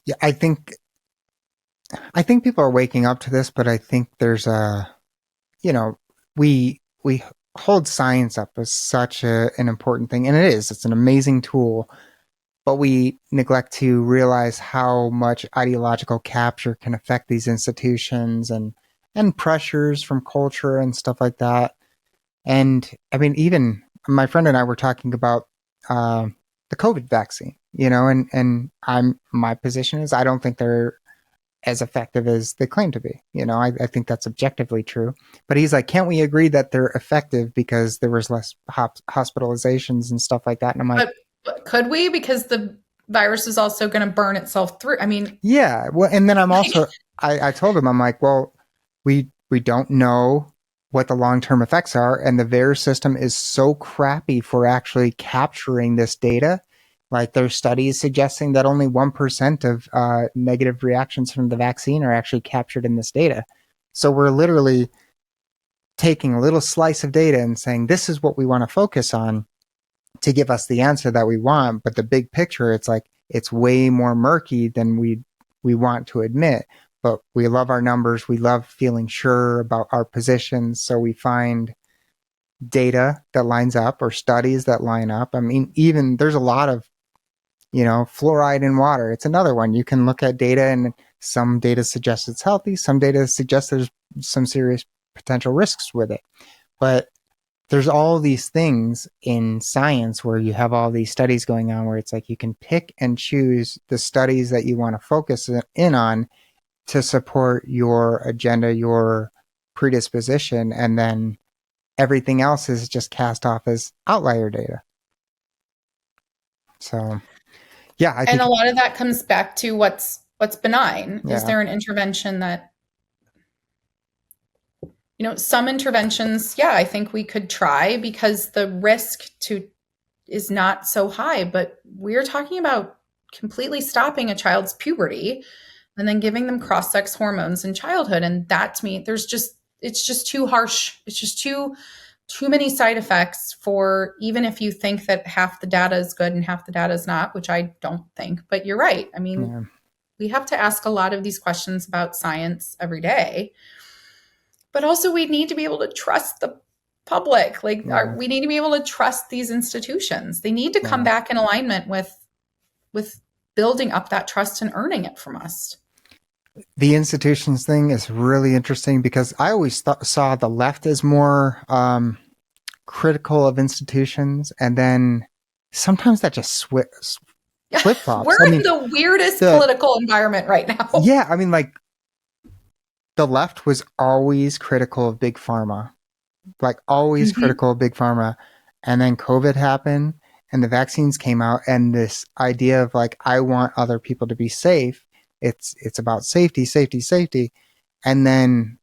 Yeah, I think people are waking up to this, but I think there's we hold science up as such an important thing, and it's an amazing tool, but we neglect to realize how much ideological capture can affect these institutions and pressures from culture and stuff like that. And I mean, even my friend and I were talking about the COVID vaccine, and my position is I don't think there as effective as they claim to be. I think that's objectively true. But he's like, can't we agree that they're effective because there was less hospitalizations and stuff like that? And I'm like, but could we? Because the virus is also going to burn itself through. I mean, yeah. Well, and then I'm also, I told him, I'm like, well, we don't know what the long-term effects are, and the VAERS system is so crappy for actually capturing this data. Like, there's studies suggesting that only 1% of negative reactions from the vaccine are actually captured in this data. So we're literally taking a little slice of data and saying, this is what we want to focus on to give us the answer that we want. But the big picture, it's like, it's way more murky than we want to admit. But we love our numbers. We love feeling sure about our positions. So we find data that lines up or studies that line up. I mean, even there's a lot of, fluoride in water. It's another one. You can look at data, and some data suggests it's healthy. Some data suggests there's some serious potential risks with it. But there's all these things in science where you have all these studies going on where it's like you can pick and choose the studies that you want to focus in on to support your agenda, your predisposition, and then everything else is just cast off as outlier data. So, yeah, I think, and a lot of that comes back to what's benign. Yeah. Is there an intervention that, some interventions, I think we could try because the risk is not so high, but we're talking about completely stopping a child's puberty and then giving them cross-sex hormones in childhood. And that, to me, it's just too harsh. It's just too many side effects for, even if you think that half the data is good and half the data is not, which I don't think, but you're right. I mean, we have to ask a lot of these questions about science every day, but also we need to be able to trust the public. Like, we need to be able to trust these institutions. They need to come back in alignment with building up that trust and earning it from us. The institutions thing is really interesting because I always saw the left as more critical of institutions, and then sometimes that just flip-flops. We're in the weirdest political environment right now. Yeah, I mean, like, the left was always critical of big pharma, like always critical of big pharma, and then COVID happened, and the vaccines came out, and this idea of like, I want other people to be safe. It's about safety, safety, safety. And then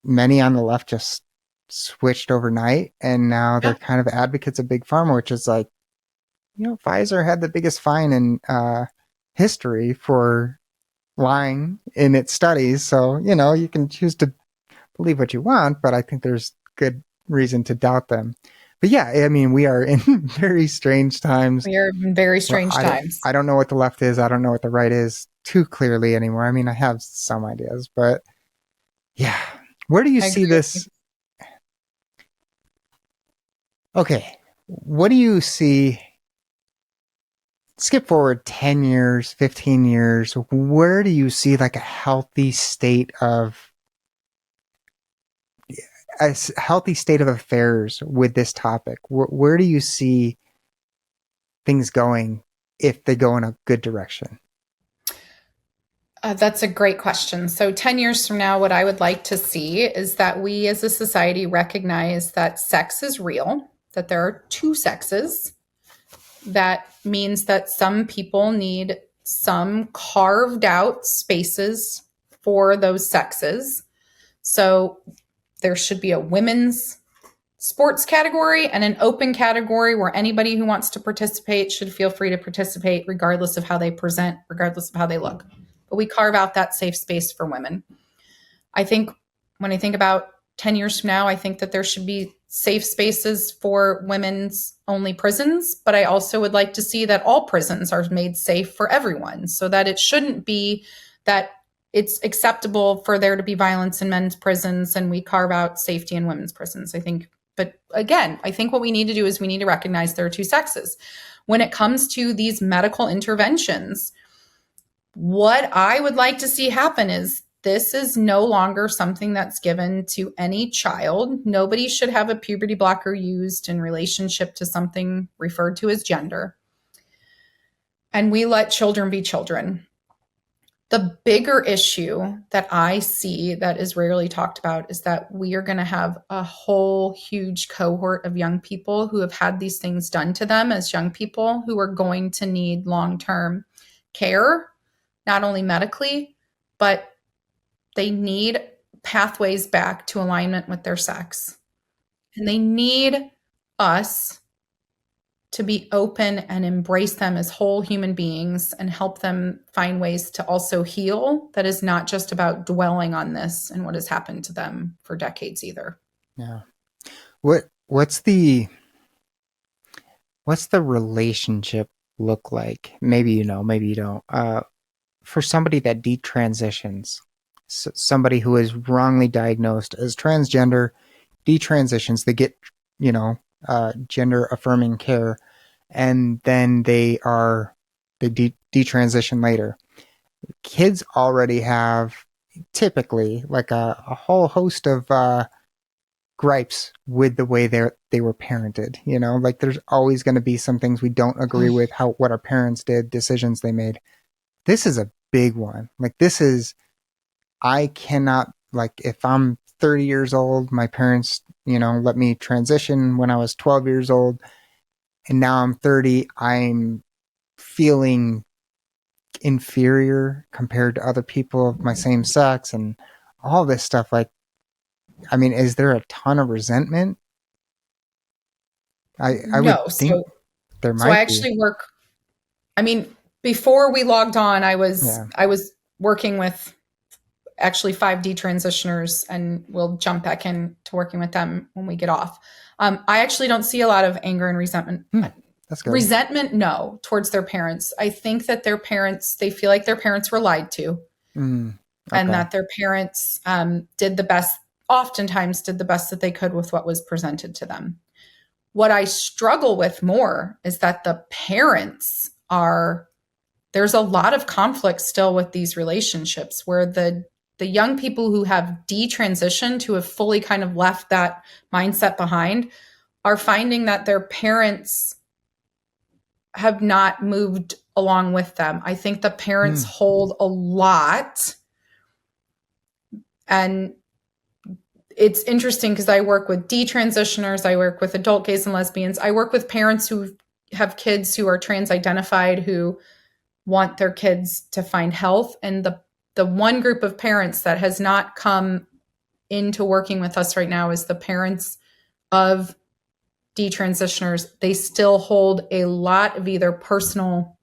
many on the left just switched overnight, and now they're kind of advocates of big pharma, which is like, Pfizer had the biggest fine in history for lying in its studies. So, you can choose to believe what you want, but I think there's good reason to doubt them. But yeah, I mean, we are in very strange times. We are in very strange times. I don't know what the left is. I don't know what the right is too clearly anymore. I mean, I have some ideas, but yeah. Where do you see this? Okay. What do you see? Skip forward 10 years, 15 years. Where do you see like a healthy state of affairs with this topic? Where do you see things going if they go in a good direction? That's a great question. So 10 years from now, what I would like to see is that we as a society recognize that sex is real, that there are two sexes. That means that some people need some carved out spaces for those sexes. So there should be a women's sports category and an open category where anybody who wants to participate should feel free to participate, regardless of how they present, regardless of how they look. But we carve out that safe space for women. I think when I think about 10 years from now, I think that there should be safe spaces for women's only prisons, but I also would like to see that all prisons are made safe for everyone, so that it shouldn't be that it's acceptable for there to be violence in men's prisons and we carve out safety in women's prisons. I think, but again, I think what we need to do is we need to recognize there are two sexes. When it comes to these medical interventions, what I would like to see happen is this is no longer something that's given to any child. Nobody should have a puberty blocker used in relationship to something referred to as gender. And we let children be children. The bigger issue that I see that is rarely talked about is that we are going to have a whole huge cohort of young people who have had these things done to them as young people who are going to need long-term care, not only medically, but they need pathways back to alignment with their sex. And they need us to be open and embrace them as whole human beings and help them find ways to also heal that is not just about dwelling on this and what has happened to them for decades either. Yeah. What's the relationship look like? Maybe you know, maybe you don't. For somebody that detransitions, somebody who is wrongly diagnosed as transgender, detransitions, they get, gender affirming care, and then they detransition later. Kids already have typically like a whole host of gripes with the way they were parented. Like there's always going to be some things we don't agree with, what our parents did, decisions they made. This is a big one. Like this is, I cannot, like if I'm 30 years old, my parents, let me transition when I was 12 years old, and now I'm 30, I'm feeling inferior compared to other people of my same sex and all this stuff. Like, I mean, is there a ton of resentment? I would No. think there So I might be. actually work, I mean, before we logged on, Yeah. I was working with actually 5 detransitioners, and we'll jump back into working with them when we get off. I actually don't see a lot of anger and resentment. That's good. Resentment, no, towards their parents. I think that their parents, they feel like their parents were lied to, Okay. and that their parents oftentimes did the best that they could with what was presented to them. What I struggle with more is that the parents there's a lot of conflict still with these relationships where the young people who have detransitioned, who have fully kind of left that mindset behind, are finding that their parents have not moved along with them. I think the parents hold a lot. And it's interesting because I work with detransitioners, I work with adult gays and lesbians, I work with parents who have kids who are trans identified, who want their kids to find health. And the one group of parents that has not come into working with us right now is the parents of detransitioners. They still hold a lot of either personal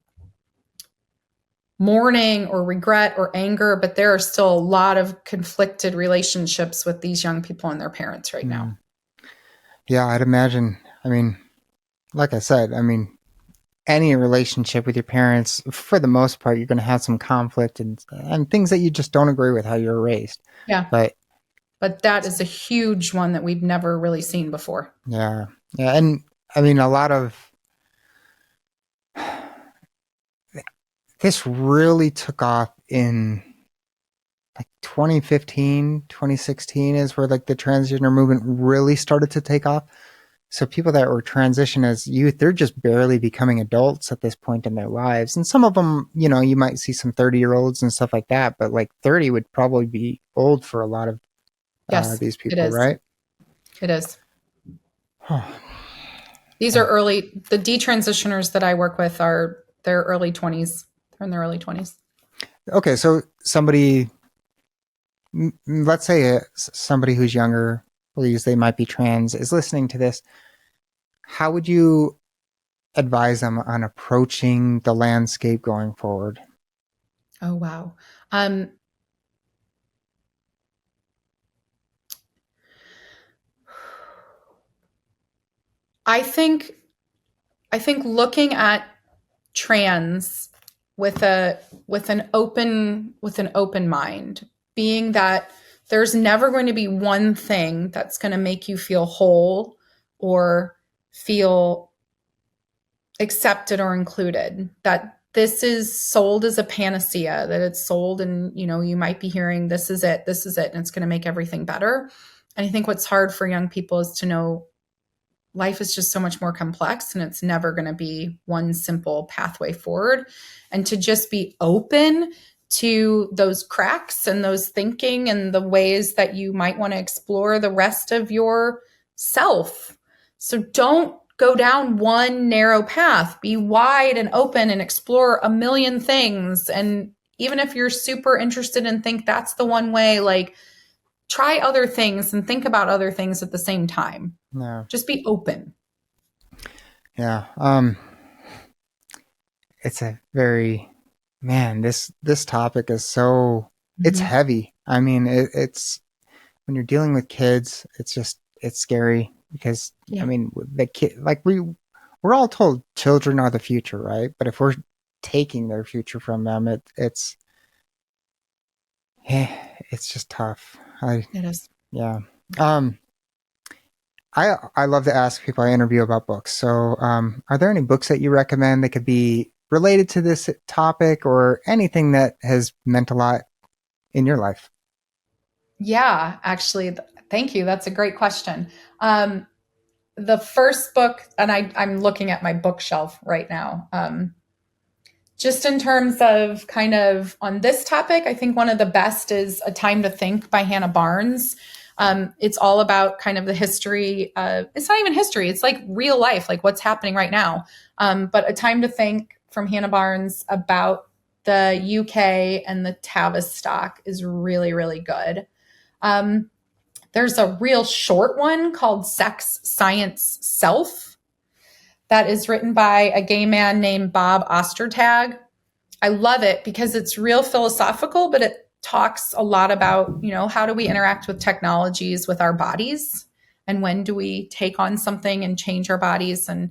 mourning or regret or anger, but there are still a lot of conflicted relationships with these young people and their parents right now. Yeah, I'd imagine. I mean, like I said, I mean, any relationship with your parents, for the most part, you're going to have some conflict and things that you just don't agree with how you're raised. Yeah. But that is a huge one that we've never really seen before. yeah. And I mean, a lot of this really took off in like 2015, 2016 is where like the transgender movement really started to take off. So people that were transitioned as youth, they're just barely becoming adults at this point in their lives. And some of them, you might see some 30-year-olds and stuff like that, but like 30 would probably be old for a lot of Yes, these it people, is. right? It is. These are the detransitioners that I work with are their early 20s. They're in their early 20s. Okay, so somebody, let's say somebody who's younger, believes they might be trans, is listening to this. How would you advise them on approaching the landscape going forward? Oh, wow. I think looking at trans with an open mind, being that there's never going to be one thing that's going to make you feel whole or feel accepted or included, that this is sold as a panacea, that it's sold and you might be hearing this is it, and it's going to make everything better. And I think what's hard for young people is to know life is just so much more complex and it's never going to be one simple pathway forward, and to just be open to those cracks and those thinking and the ways that you might want to explore the rest of your self. So don't go down one narrow path. Be wide and open and explore a million things. And even if you're super interested and think that's the one way, like, try other things and think about other things at the same time. Yeah. Just be open. Yeah. It's a very, man, this topic is so, it's heavy. I mean, it's, when you're dealing with kids, it's scary because, I mean, the kid, like we're all told children are the future, right? But if we're taking their future from them, it's just tough. It is. Yeah. I love to ask people I interview about books. So, are there any books that you recommend that could be related to this topic or anything that has meant a lot in your life? Yeah, actually, thank you. That's a great question. The first book, and I'm looking at my bookshelf right now, just in terms of kind of on this topic, I think one of the best is A Time to Think by Hannah Barnes. It's all about kind of the history. It's not even history. It's like real life, like what's happening right now. But A Time to Think from Hannah Barnes about the UK and the Tavistock is really, really good. There's a real short one called Sex, Science, Self that is written by a gay man named Bob Ostertag. I love it because it's real philosophical, but it talks a lot about, how do we interact with technologies with our bodies, and when do we take on something and change our bodies, and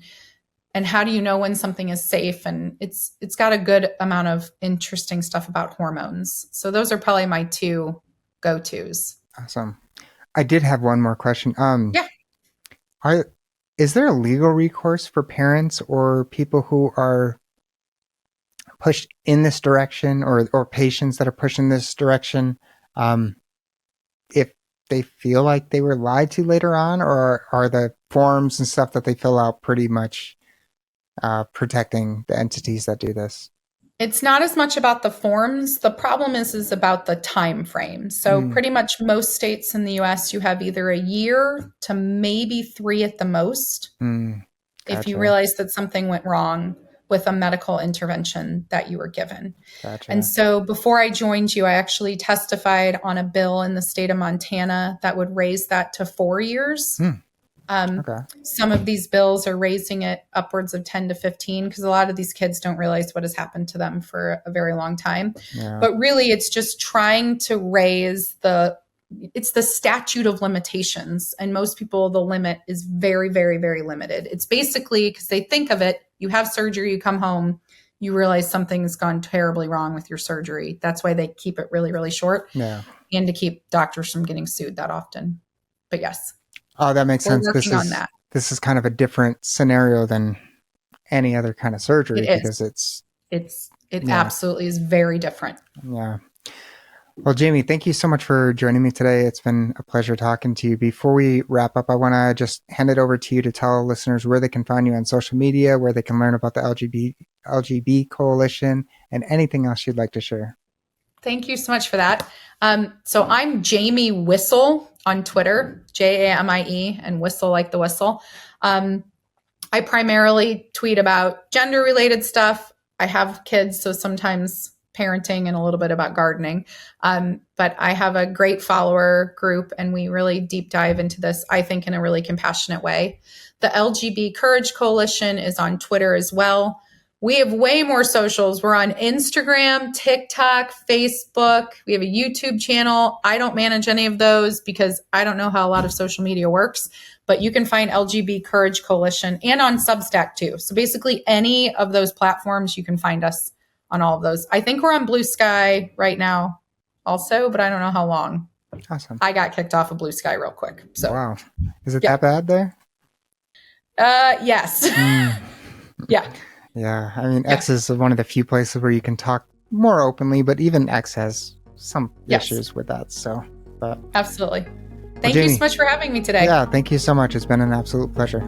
how do you know when something is safe? And it's got a good amount of interesting stuff about hormones. So those are probably my two go-tos. Awesome. I did have one more question. Yeah. Is there a legal recourse for parents or people who are pushed in this direction, or patients that are pushed in this direction, if they feel like they were lied to later on, or are the forms and stuff that they fill out pretty much protecting the entities that do this? It's not as much about the forms. The problem is about the time frame. So pretty much most states in the US, you have either a year to maybe 3 at the most. Gotcha. If you realize that something went wrong with a medical intervention that you were given. Gotcha. And so before I joined you, I actually testified on a bill in the state of Montana that would raise that to 4 years. Okay. Some of these bills are raising it upwards of 10 to 15 because a lot of these kids don't realize what has happened to them for a very long time. Yeah. But really, it's just trying to raise it's the statute of limitations. And most people, the limit is very, very, very limited. It's basically because they think of it, you have surgery, you come home, you realize something's gone terribly wrong with your surgery. That's why they keep it really, really short. Yeah. And to keep doctors from getting sued that often. But yes. Oh, that makes sense. We're working on that. This is kind of a different scenario than any other kind of surgery because it absolutely is very different. Yeah. Well, Jamie, thank you so much for joining me today. It's been a pleasure talking to you. Before we wrap up, I want to just hand it over to you to tell listeners where they can find you on social media, where they can learn about the LGB Coalition, and anything else you'd like to share. Thank you so much for that. So I'm Jamie Whistle on Twitter, Jamie, and whistle like the whistle. I primarily tweet about gender-related stuff. I have kids, so sometimes parenting and a little bit about gardening. But I have a great follower group, and we really deep dive into this, I think, in a really compassionate way. The LGB Courage Coalition is on Twitter as well. We have way more socials. We're on Instagram, TikTok, Facebook. We have a YouTube channel. I don't manage any of those because I don't know how a lot of social media works, but you can find LGB Courage Coalition and on Substack too. So basically any of those platforms, you can find us on all of those. I think we're on Blue Sky right now also, but I don't know how long. Awesome. I got kicked off of Blue Sky real quick. So wow. Is it that bad there? Yes. Yeah. Yeah, I mean, X is one of the few places where you can talk more openly, but even X has some issues with that. So, but absolutely. Thank you so much for having me today. Yeah, thank you so much. It's been an absolute pleasure.